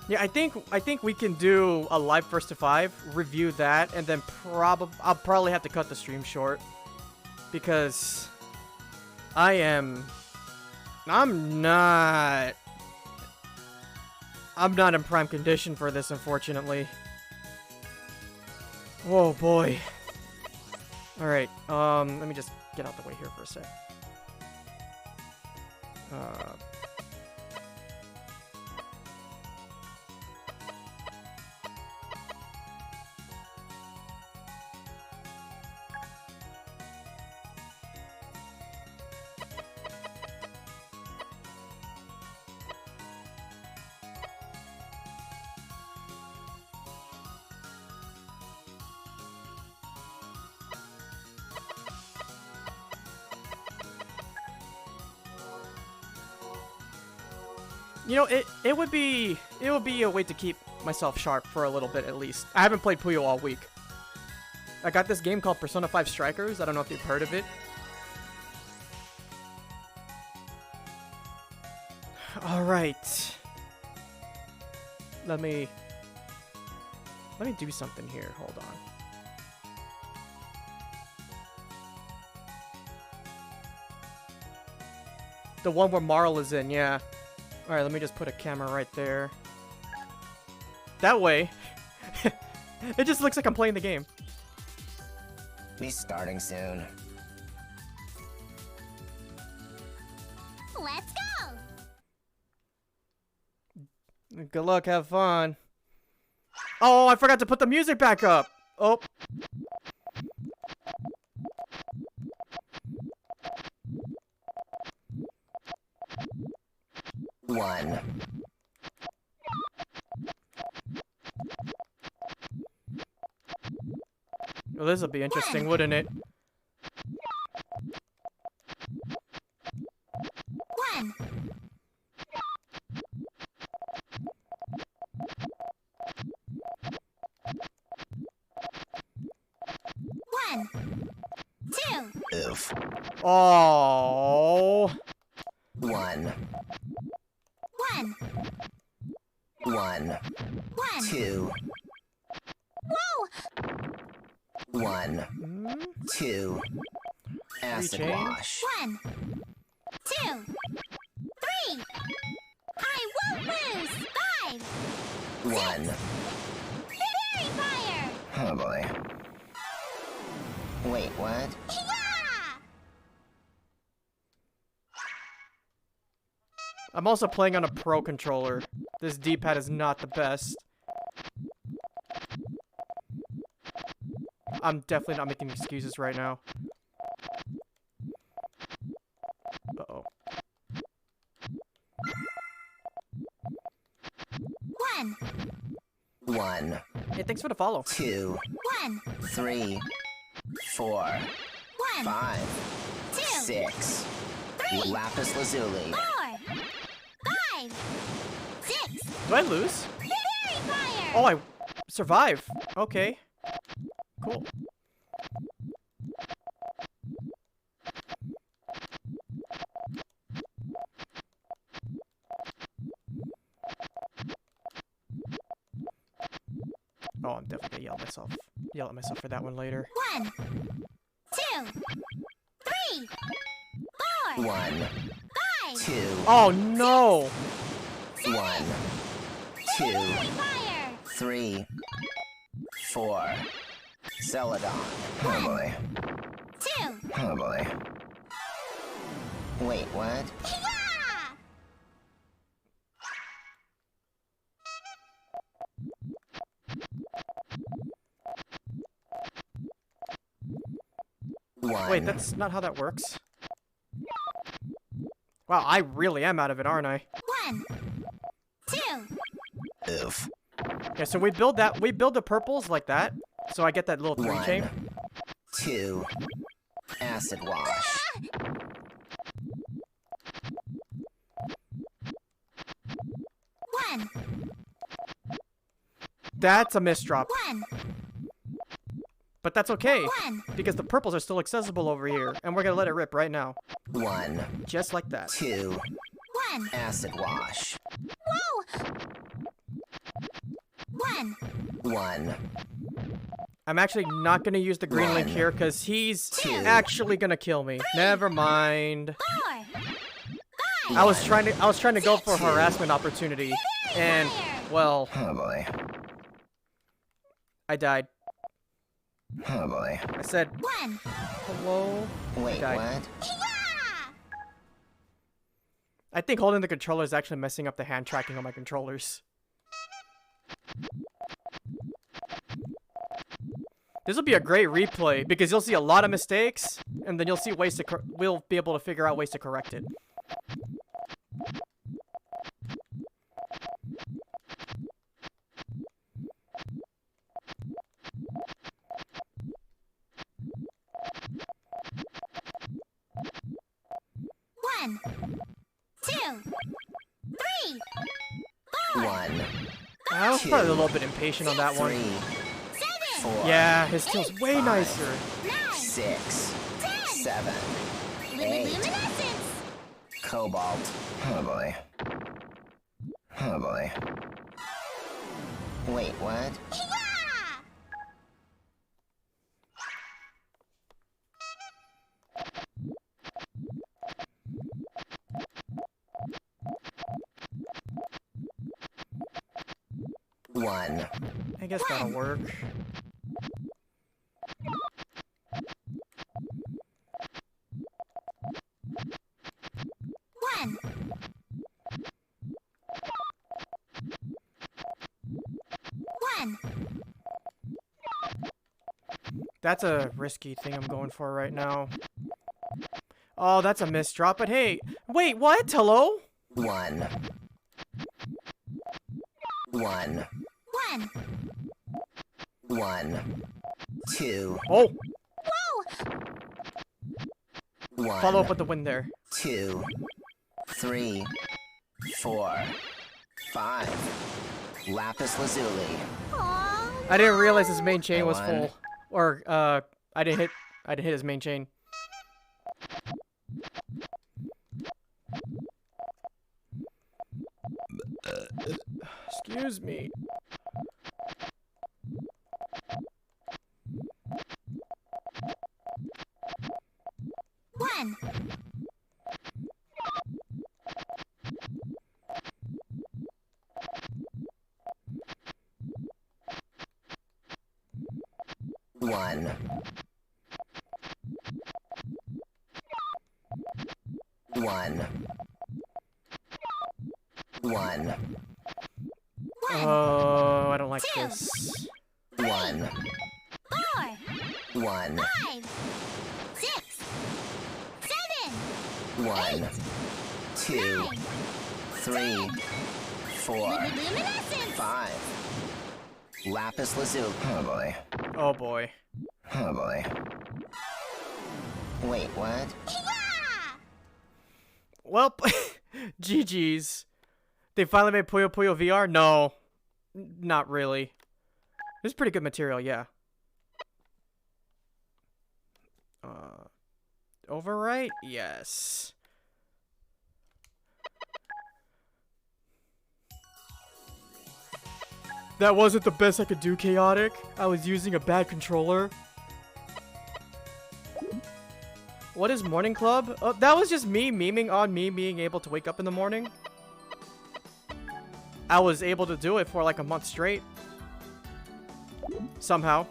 Yeah, I think we can do a live first to 5, review that, and then I'll probably have to cut the stream short because I'm not in prime condition for this, unfortunately. Oh boy. All right. Let me just get out the way here for a sec. You know, it would be a way to keep myself sharp for a little bit at least. I haven't played Puyo all week. I got this game called Persona 5 Strikers. I don't know if you've heard of it. All right. Let me do something here. Hold on. The one where Marl is in, yeah. Alright, let me just put a camera right there. That way, it just looks like I'm playing the game. Be starting soon. Let's go! Good luck, have fun. Oh, I forgot to put the music back up. Oh. One. Well, this will be interesting, wouldn't it? One. One. Two. Oof. Oh. One. One. One. One. Two. Whoa! One. Hmm? Two. Acid Rechain. wash. One. Two. Three. I won't lose. Five. One. Fairy fire! Oh boy. Wait, what? Yeah! I'm also playing on a pro controller. This D-pad is not the best. I'm definitely not making excuses right now. Uh-oh. One. One. Hey, thanks for the follow. Two. One. Three. Four. One. 5. Two. 6. Three. Lapis lazuli. 4. 5. 6. Do I lose? Fairy fire! Oh, I survive. Okay. Cool. Oh, I'm definitely gonna yell at myself for that one later. 1. 2. 3. 4. 1. 5. 2. Oh no! 1. 2. Fairy fire! 3. 4. Celadon. Oh boy. 2. Oh boy. Wait, what? Yeah! One. Wait, that's not how that works. Wow, I really am out of it, aren't I? 1. 2. Oof. Yeah, so we build the purples like that. So I get that little 3 chain. 1. 2. Acid wash. 1. That's a misdrop. 1. But that's okay. 1. Because the purples are still accessible over here. And we're gonna let it rip right now. 1. Just like that. 2. 1. Acid wash. Whoa! 1. 1. I'm actually not gonna use the green link 1. here because he's 2. actually gonna kill me. Never mind. 4. 5. I was trying to go for a 2. harassment opportunity. And well, Oh boy. I died. Oh boy. I said 1. hello. Wait, died. what? Yeah! I think holding the controller is actually messing up the hand tracking on my controllers. This will be a great replay because you'll see a lot of mistakes, and then you'll see ways to we'll be able to figure out ways to correct it. One. 2. 3. I was probably a little bit impatient on that one. 3, 4, Yeah, his skill's way 5, nicer. 6, 10. 7, 8. Luminescence. Cobalt. Oh boy. Oh boy. Wait, what? Yeah. 1, I guess that'll work. One. One. That's a risky thing I'm going for right now. Oh, that's a misdrop, but hey, wait, what? Hello? 1, 1, One. 1, 2, Oh, Whoa. 1, follow up with the win there. 2, 3, 4, 5. Lapis lazuli. Aw, I didn't realize his main chain was One. full. Or, I didn't hit his main chain. Excuse me. One. One. 1, 1, Oh, I don't like this. 1, 4. 1, 5. 6. 7. 1, 2, 9. 3, 4, Luminescence. 5. Lapis lazuli. Oh boy. Oh boy. Oh boy. Wait, what? Yeah. Well, GG's. They finally made Puyo Puyo VR? No. Not really. This is pretty good material, yeah. Overwrite? Yes. That wasn't the best I could do, Chaotic. I was using a bad controller. What is Morning Club? Oh, that was just me memeing on me being able to wake up in the morning. I was able to do it for like a month straight. Somehow.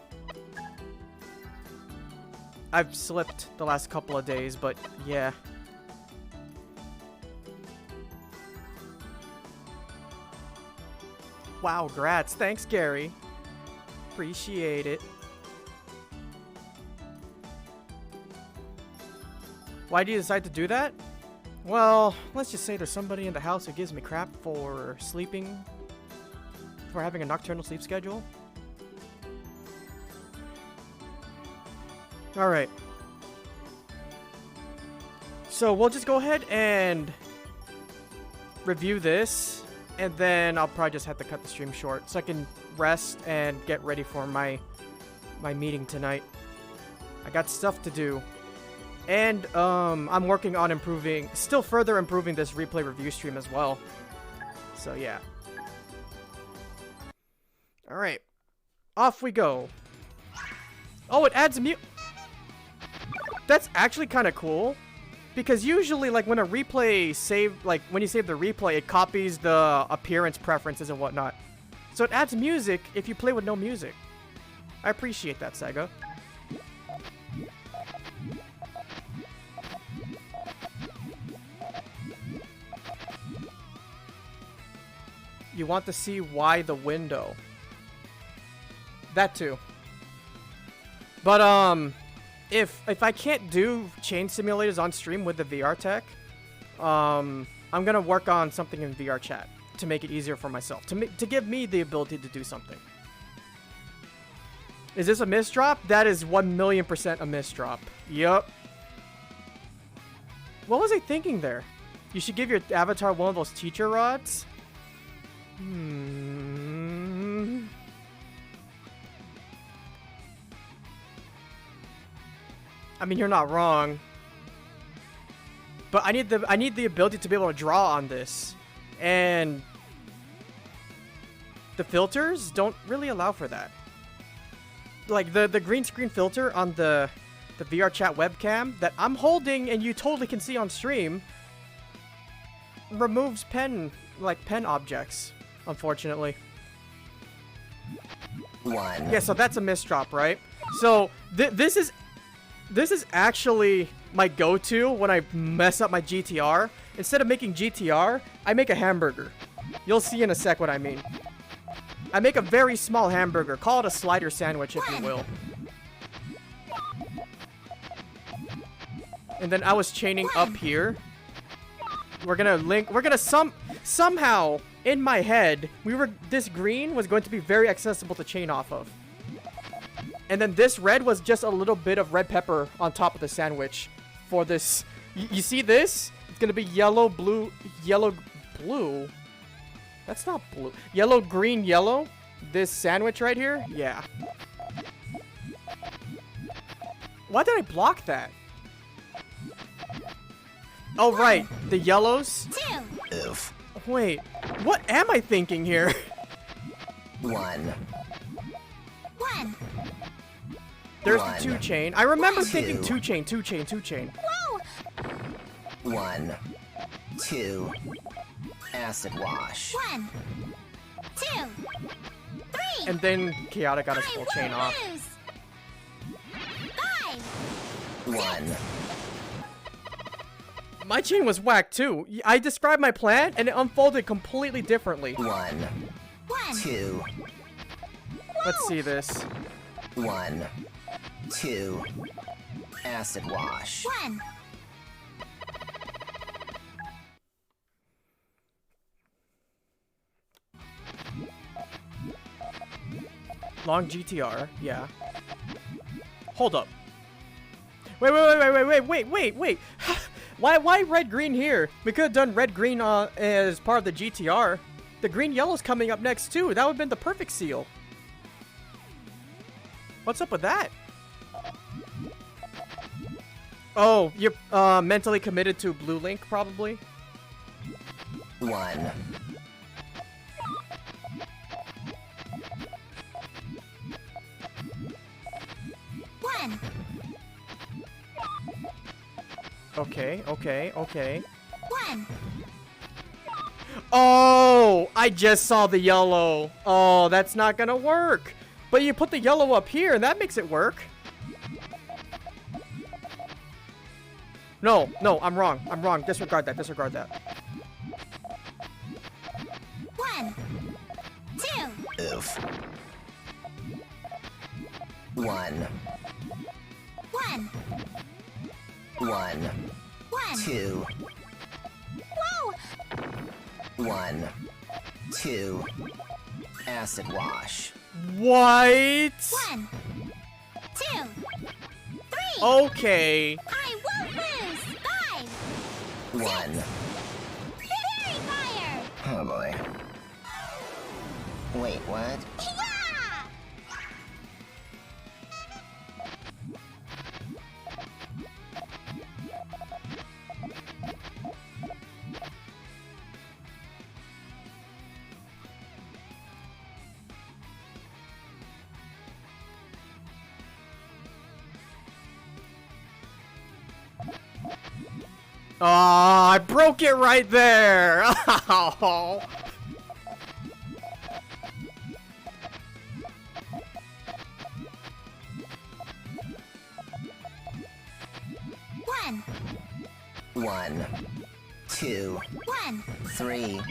I've slipped the last couple of days, but yeah. Wow, grats. Thanks, Gary. Appreciate it. Why do you decide to do that? Well, let's just say there's somebody in the house who gives me crap for sleeping, for having a nocturnal sleep schedule. Alright. So we'll just go ahead and review this, and then I'll probably just have to cut the stream short so I can rest and get ready for my meeting tonight. I got stuff to do. And I'm working on still further improving this replay review stream as well. So yeah. Alright. Off we go. Oh, it adds That's actually kind of cool. Because usually, like, when a replay when you save the replay, it copies the appearance preferences and whatnot. So it adds music if you play with no music. I appreciate that, Sega. You want to see why the window. That too. But, if I can't do chain simulators on stream with the VR tech, I'm gonna work on something in VR chat to make it easier for myself, to give me the ability to do something. Is this a misdrop? That is 1,000,000% a misdrop. Yup. What was I thinking there? You should give your avatar one of those teacher rods? I mean, you're not wrong. But I need the ability to be able to draw on this. And the filters don't really allow for that. Like the green screen filter on the VR chat webcam that I'm holding and you totally can see on stream removes pen objects, unfortunately. 1. Yeah, so that's a misdrop, right? So this is actually my go-to when I mess up my GTR. Instead of making GTR, I make a hamburger. You'll see in a sec what I mean. I make a very small hamburger. Call it a slider sandwich, if you will. And then I was chaining up here. We're gonna somehow in my head, this green was going to be very accessible to chain off of. And then this red was just a little bit of red pepper on top of the sandwich for this. You see this? It's gonna be yellow, blue. That's not blue. Yellow, green, yellow. This sandwich right here? Yeah. Why did I block that? Oh, right. The yellows. 2. Oof. Wait. What am I thinking here? 1. 1. There's One. the 2 chain. I remember Two. thinking 2 chain, 2 chain, 2 chain. Whoa. 1. 2. Acid wash. 1. 2. 3. And then Chaotic got his I full won't chain off. lose. 5. 1. My chain was whacked too. I described my plan and it unfolded completely differently. 1. 1. 2. Let's see this. 1. 2. Acid wash. 1. Long GTR, yeah. Hold up. Wait. Why red green here? We could have done red green as part of the GTR. The green yellow's coming up next too. That would have been the perfect seal. What's up with that? Oh, you're mentally committed to Blue Link, probably? 1. 1. Okay. 1. Oh, I just saw the yellow. Oh, that's not gonna work. But you put the yellow up here, and that makes it work. No, I'm wrong. Disregard that. 1. 2. Oof. 1. 1. 1. 1. 2. Whoa. 1. 2. Acid wash. What? 1. 2. 3. Okay. I won't lose. 5. 1. Fairy fire. Oh boy. Wait, what? Yeah. Oh, I broke it right there. Oh. 1. 1. 2. 1. 3.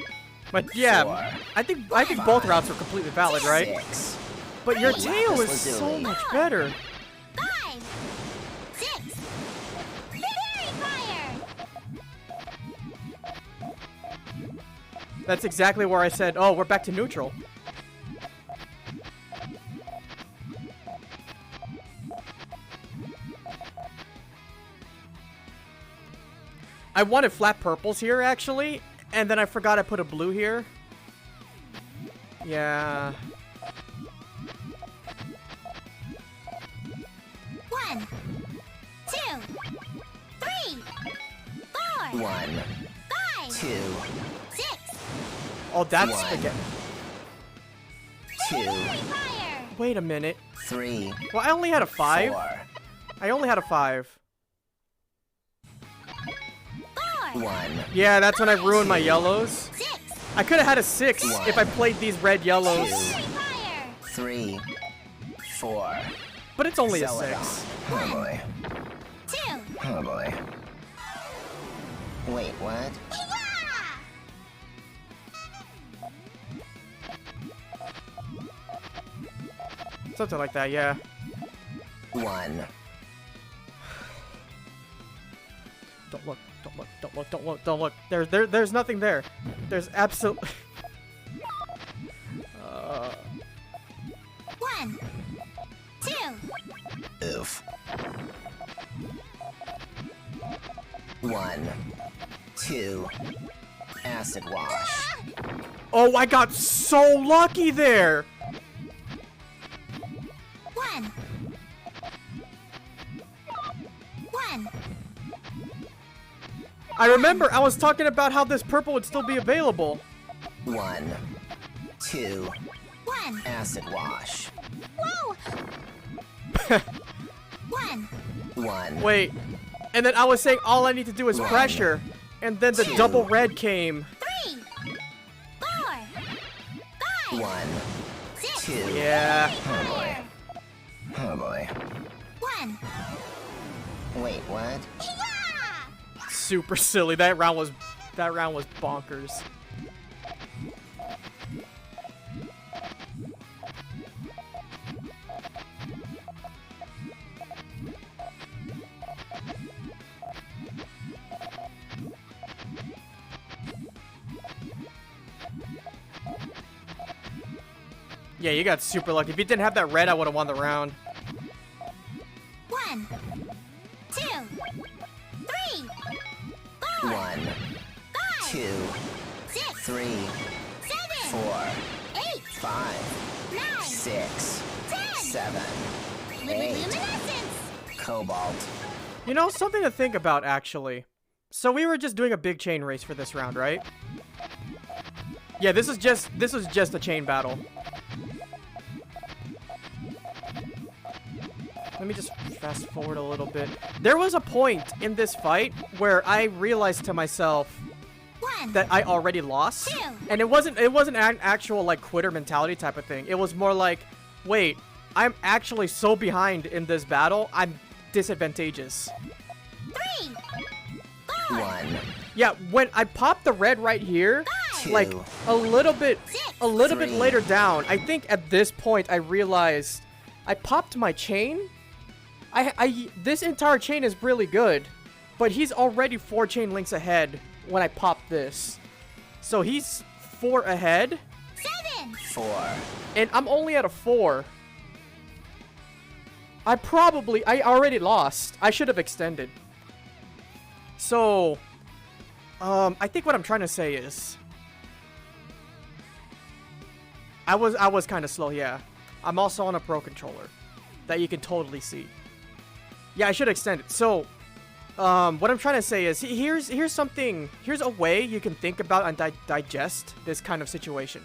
But yeah, 4. I think both routes are completely valid, right? 6. But your Lapis tail is lazuli. so much better. 5. 6. Fairy fire. That's exactly where I said, oh, we're back to neutral. I wanted flat purples here, actually, and then I forgot I put a blue here. Yeah. 1. 2. 4, 1, 5, 2, 6. Oh, that's One. again. 2, Fairy fire. Wait a minute. 3, Well, I only had a 5. 4, I only had a 5. 4, 1, Yeah, that's when I ruined my yellows. 6. I could have had a 6 if I played these red yellows, Fairy fire. 3, 4. but it's only a Sell it 6. off. Oh boy. 2. Oh boy. Wait, what? Yeah! Something like that, yeah. 1, Don't look, don't look, don't look, don't look, don't look. There's nothing there. There's absolutely... 1, 2. oof. 1, 2, acid wash. Oh, I got so lucky there! 1. 1. I remember I was talking about how this purple would still be available. 1, 2, 1. acid wash. Whoa! 1. 1, Wait, and then I was saying all I need to do is One. pressure, and then the Two. double red came. 3, 4, 5, 1, 6. 2. Yeah. Oh boy. Oh boy. 1. Wait, what? Yeah! Super silly. That round was bonkers. Yeah, you got super lucky. If you didn't have that red, I would have won the round. 1, 2, 3, 4, 1, 2, 6, 3, 7, 4, 8, 5, 9, 6, 10. 7, Liquid 8, luminescence. cobalt. You know, something to think about, actually. So we were just doing a big chain race for this round, right? Yeah, this was just a chain battle. Let me just fast forward a little bit. There was a point in this fight where I realized to myself 1, that I already lost, Two. and it wasn't an actual like quitter mentality type of thing. It was more like, wait, I'm actually so behind in this battle, I'm disadvantageous. 3, 4, 1, Yeah, when I popped the red right here, 2, like a little bit Three. later down, I think at this point I realized I popped my chain. This entire chain is really good, but he's already 4 chain links ahead when I pop this. So he's 4 ahead, 7, 4, and I'm only at a 4. I already lost. I should have extended. So, I think what I'm trying to say is, I was kind of slow, yeah. I'm also on a pro controller that you can totally see. Yeah, I should extend it. So, what I'm trying to say is, here's a way you can think about and digest this kind of situation.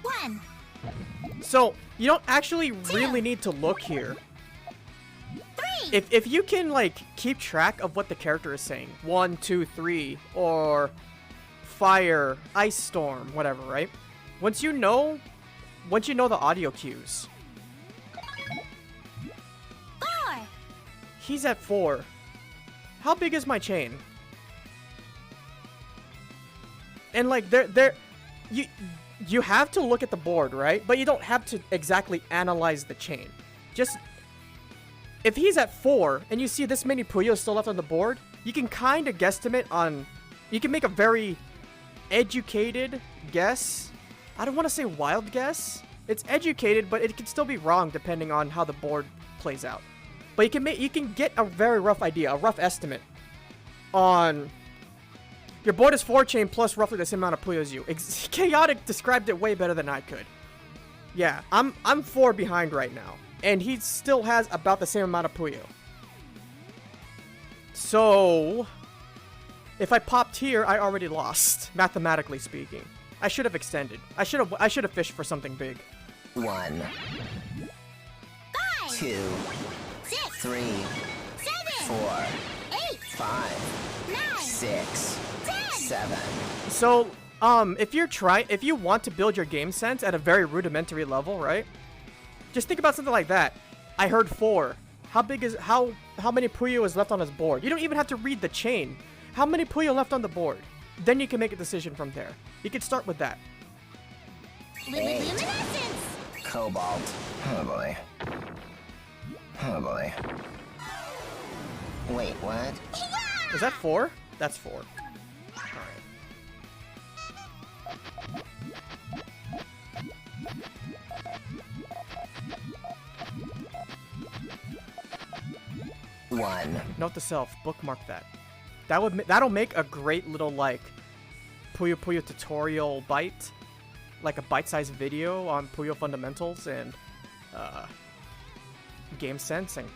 one, So, you don't actually really need to look here. 3, If you can, like, keep track of what the character is saying, 1, 2, 3, or fire, ice storm, whatever, right? Once you know the audio cues, 4, he's at 4. How big is my chain? And like you have to look at the board, right? But you don't have to exactly analyze the chain. Just if he's at 4 and you see this many Puyo still left on the board, you can kind of guesstimate on. You can make a very educated guess. I don't want to say wild guess. It's educated, but it can still be wrong depending on how the board plays out. But you can get a very rough idea, a rough estimate on. Your board is 4 chain plus roughly the same amount of Puyo as you. Chaotic described it way better than I could. Yeah, I'm 4 behind right now. And he still has about the same amount of Puyo. So, if I popped here, I already lost, mathematically speaking. I should have extended. I should have fished for something big. 1, 5, 2, 6, 3, 7, 4, 8, 5, 9, 6, 10. 7. So, if you want to build your game sense at a very rudimentary level, right? Just think about something like that. I heard 4. How many Puyo is left on his board? You don't even have to read the chain. How many Puyo left on the board? Then you can make a decision from there. You can start with that. Liquid luminescence. Cobalt. Oh boy. Oh boy. Wait, what? Is that 4? That's 4. Alright. 1. Note to self, bookmark that. That'll make a great little like Puyo Puyo tutorial bite, like a bite-sized video on Puyo fundamentals and game sense and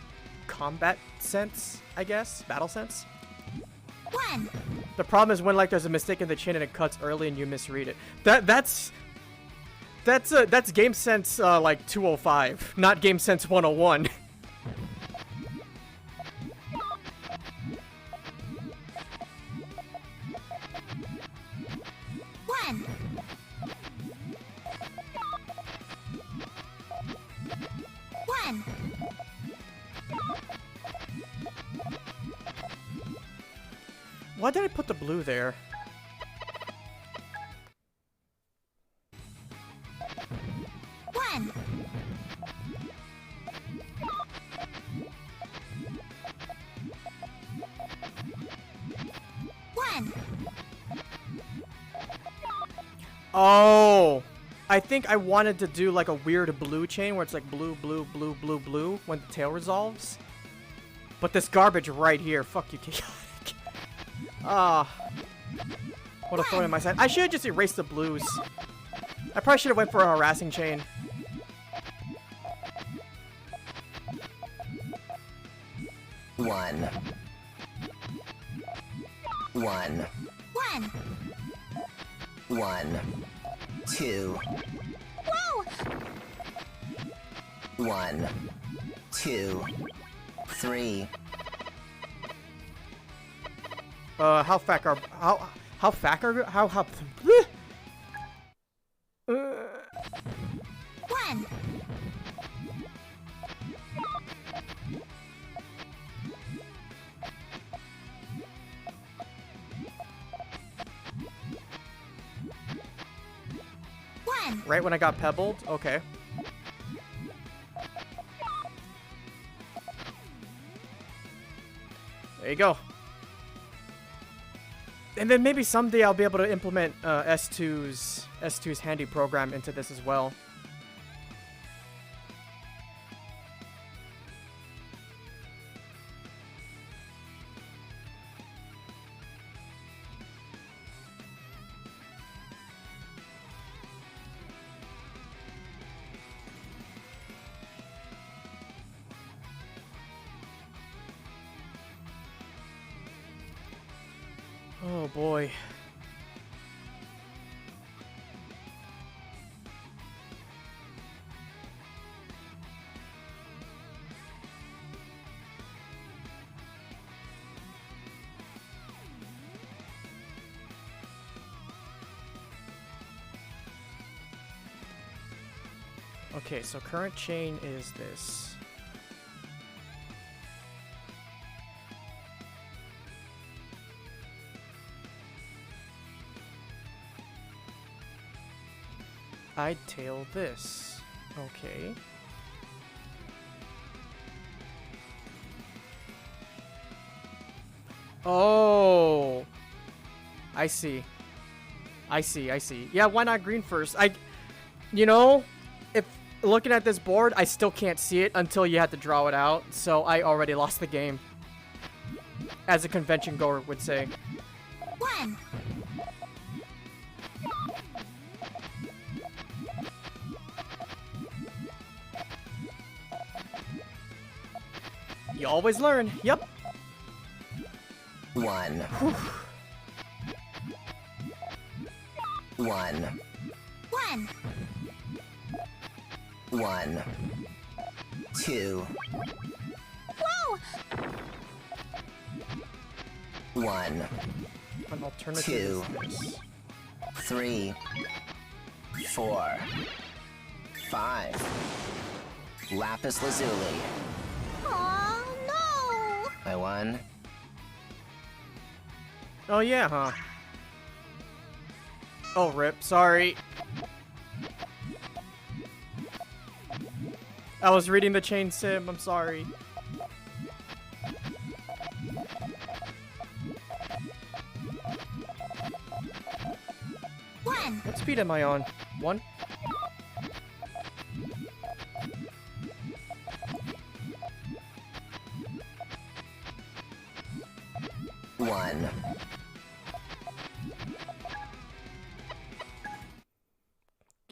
combat sense, I guess, battle sense. 1, The problem is when like there's a mistake in the chain and it cuts early and you misread it. That's game sense like 205, not game sense 101. 1, 1. Why did I put the blue there? One. One. Oh, I think I wanted to do like a weird blue chain where it's like blue, blue, blue, blue, blue when the tail resolves. But this garbage right here, fuck you, chaotic. What a thorn in my side. I should have just erased the blues. I probably should have went for a harassing chain. One. 1. 1. 1. 2. Whoa! 1. 2. 3. How fat are how 1. One. right when I got pebbled? Okay. There you go. And then maybe someday I'll be able to implement S2's handy program into this as well. Oh boy. Okay, so current chain is this. I'd tail this. Okay. Oh. I see. I see. Yeah, why not green first? You know, if looking at this board, I still can't see it until you have to draw it out, so I already lost the game. As a convention goer would say. 1. 2. You always learn. Yep. 1. 1. 1. 1. 2. Whoa! 1. An alternative 2. is this. 3. 4. 5. Lapis lazuli. Oh no! I won. Oh yeah, huh? Oh, rip. Sorry. I was reading the chain sim. I'm sorry. One. What speed am I on? 1? One.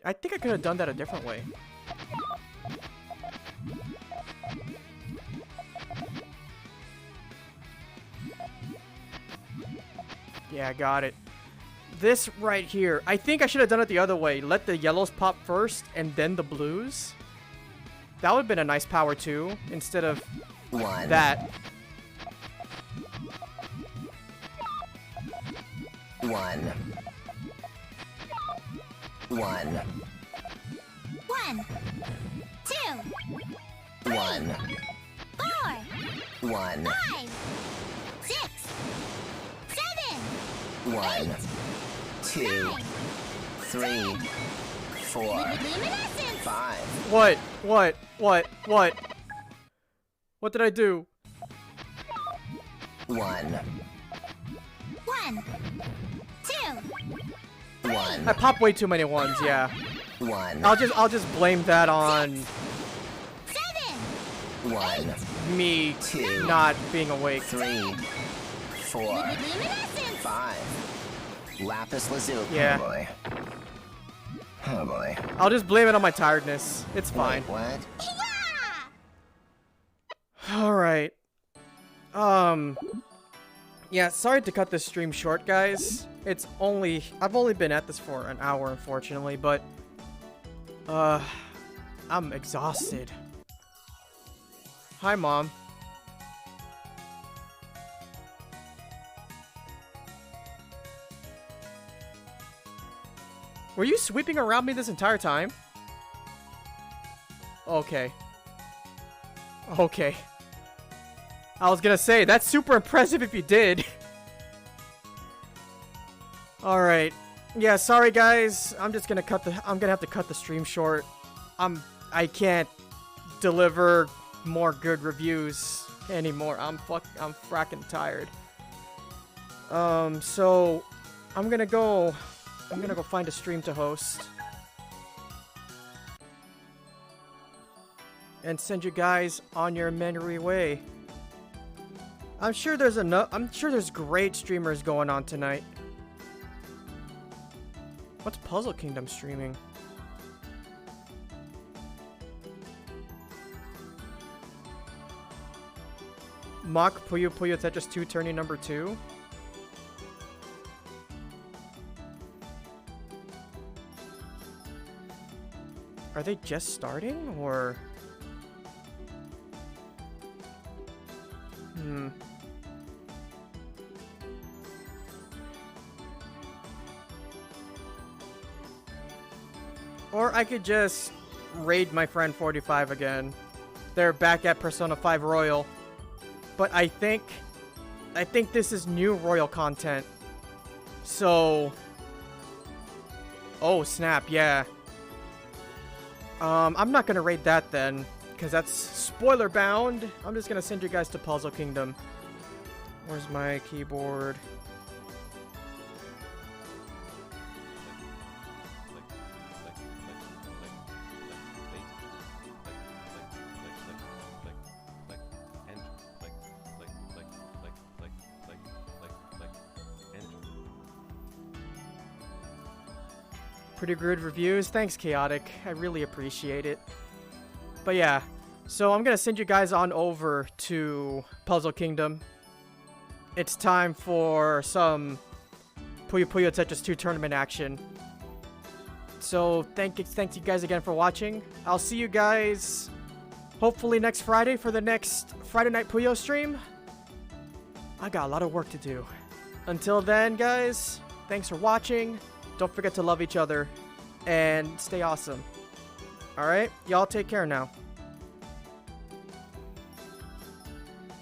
I think I could have done that a different way. Yeah, I got it. This right here, I think I should have done it the other way. Let the yellows pop first and then the blues. That would have been a nice power too, instead of 1. that. 1. 1. 1. 2. 1. 4. 1. 5. 6. 7. 1. 2. 9. 3. 4. Luminescence! 5. What? What did I do? 1. 1. 2. 1. I popped way too many ones, yeah. 1. I'll just blame that on 7. 1. me 2. not being awake. 3. 4. Luminescence! 5. Lapis lazuli. Yeah. Oh boy. Oh boy. I'll just blame it on my tiredness. It's fine. Wait, what? Yeah! Alright. Yeah, sorry to cut this stream short, guys. I've only been at this for an hour, unfortunately, but I'm exhausted. Hi, Mom. Were you sweeping around me this entire time? Okay. Okay. I was gonna say, that's super impressive if you did. Alright. Yeah, sorry guys. I'm gonna have to cut the stream short. I can't deliver more good reviews anymore. I'm fracking tired. So I'm gonna go find a stream to host. And send you guys on your merry way. I'm sure there's great streamers going on tonight. What's Puzzle Kingdom streaming? Mock Puyo Puyo Tetris 2 turning number 2. Are they just starting, or? Or I could just raid my friend 45 again. They're back at Persona 5 Royal. But I think this is new Royal content. So... Oh, snap, yeah. I'm not gonna raid that then, because that's spoiler bound. I'm just gonna send you guys to Puzzle Kingdom. Where's my keyboard? Pretty good reviews. Thanks, Chaotic. I really appreciate it. But yeah, So I'm gonna send you guys on over to Puzzle Kingdom. It's time for some Puyo Puyo Tetris 2 tournament action. So thank you guys again for watching. I'll see you guys hopefully next Friday for the next Friday Night Puyo stream. I got a lot of work to do. Until then, guys, thanks for watching. Don't forget to love each other and stay awesome. Alright, y'all take care now.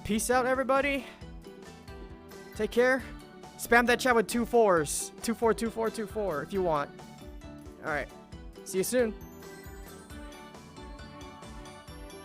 Peace out, everybody. Take care. Spam that chat with 2 4s. 242424 if you want. Alright. See you soon.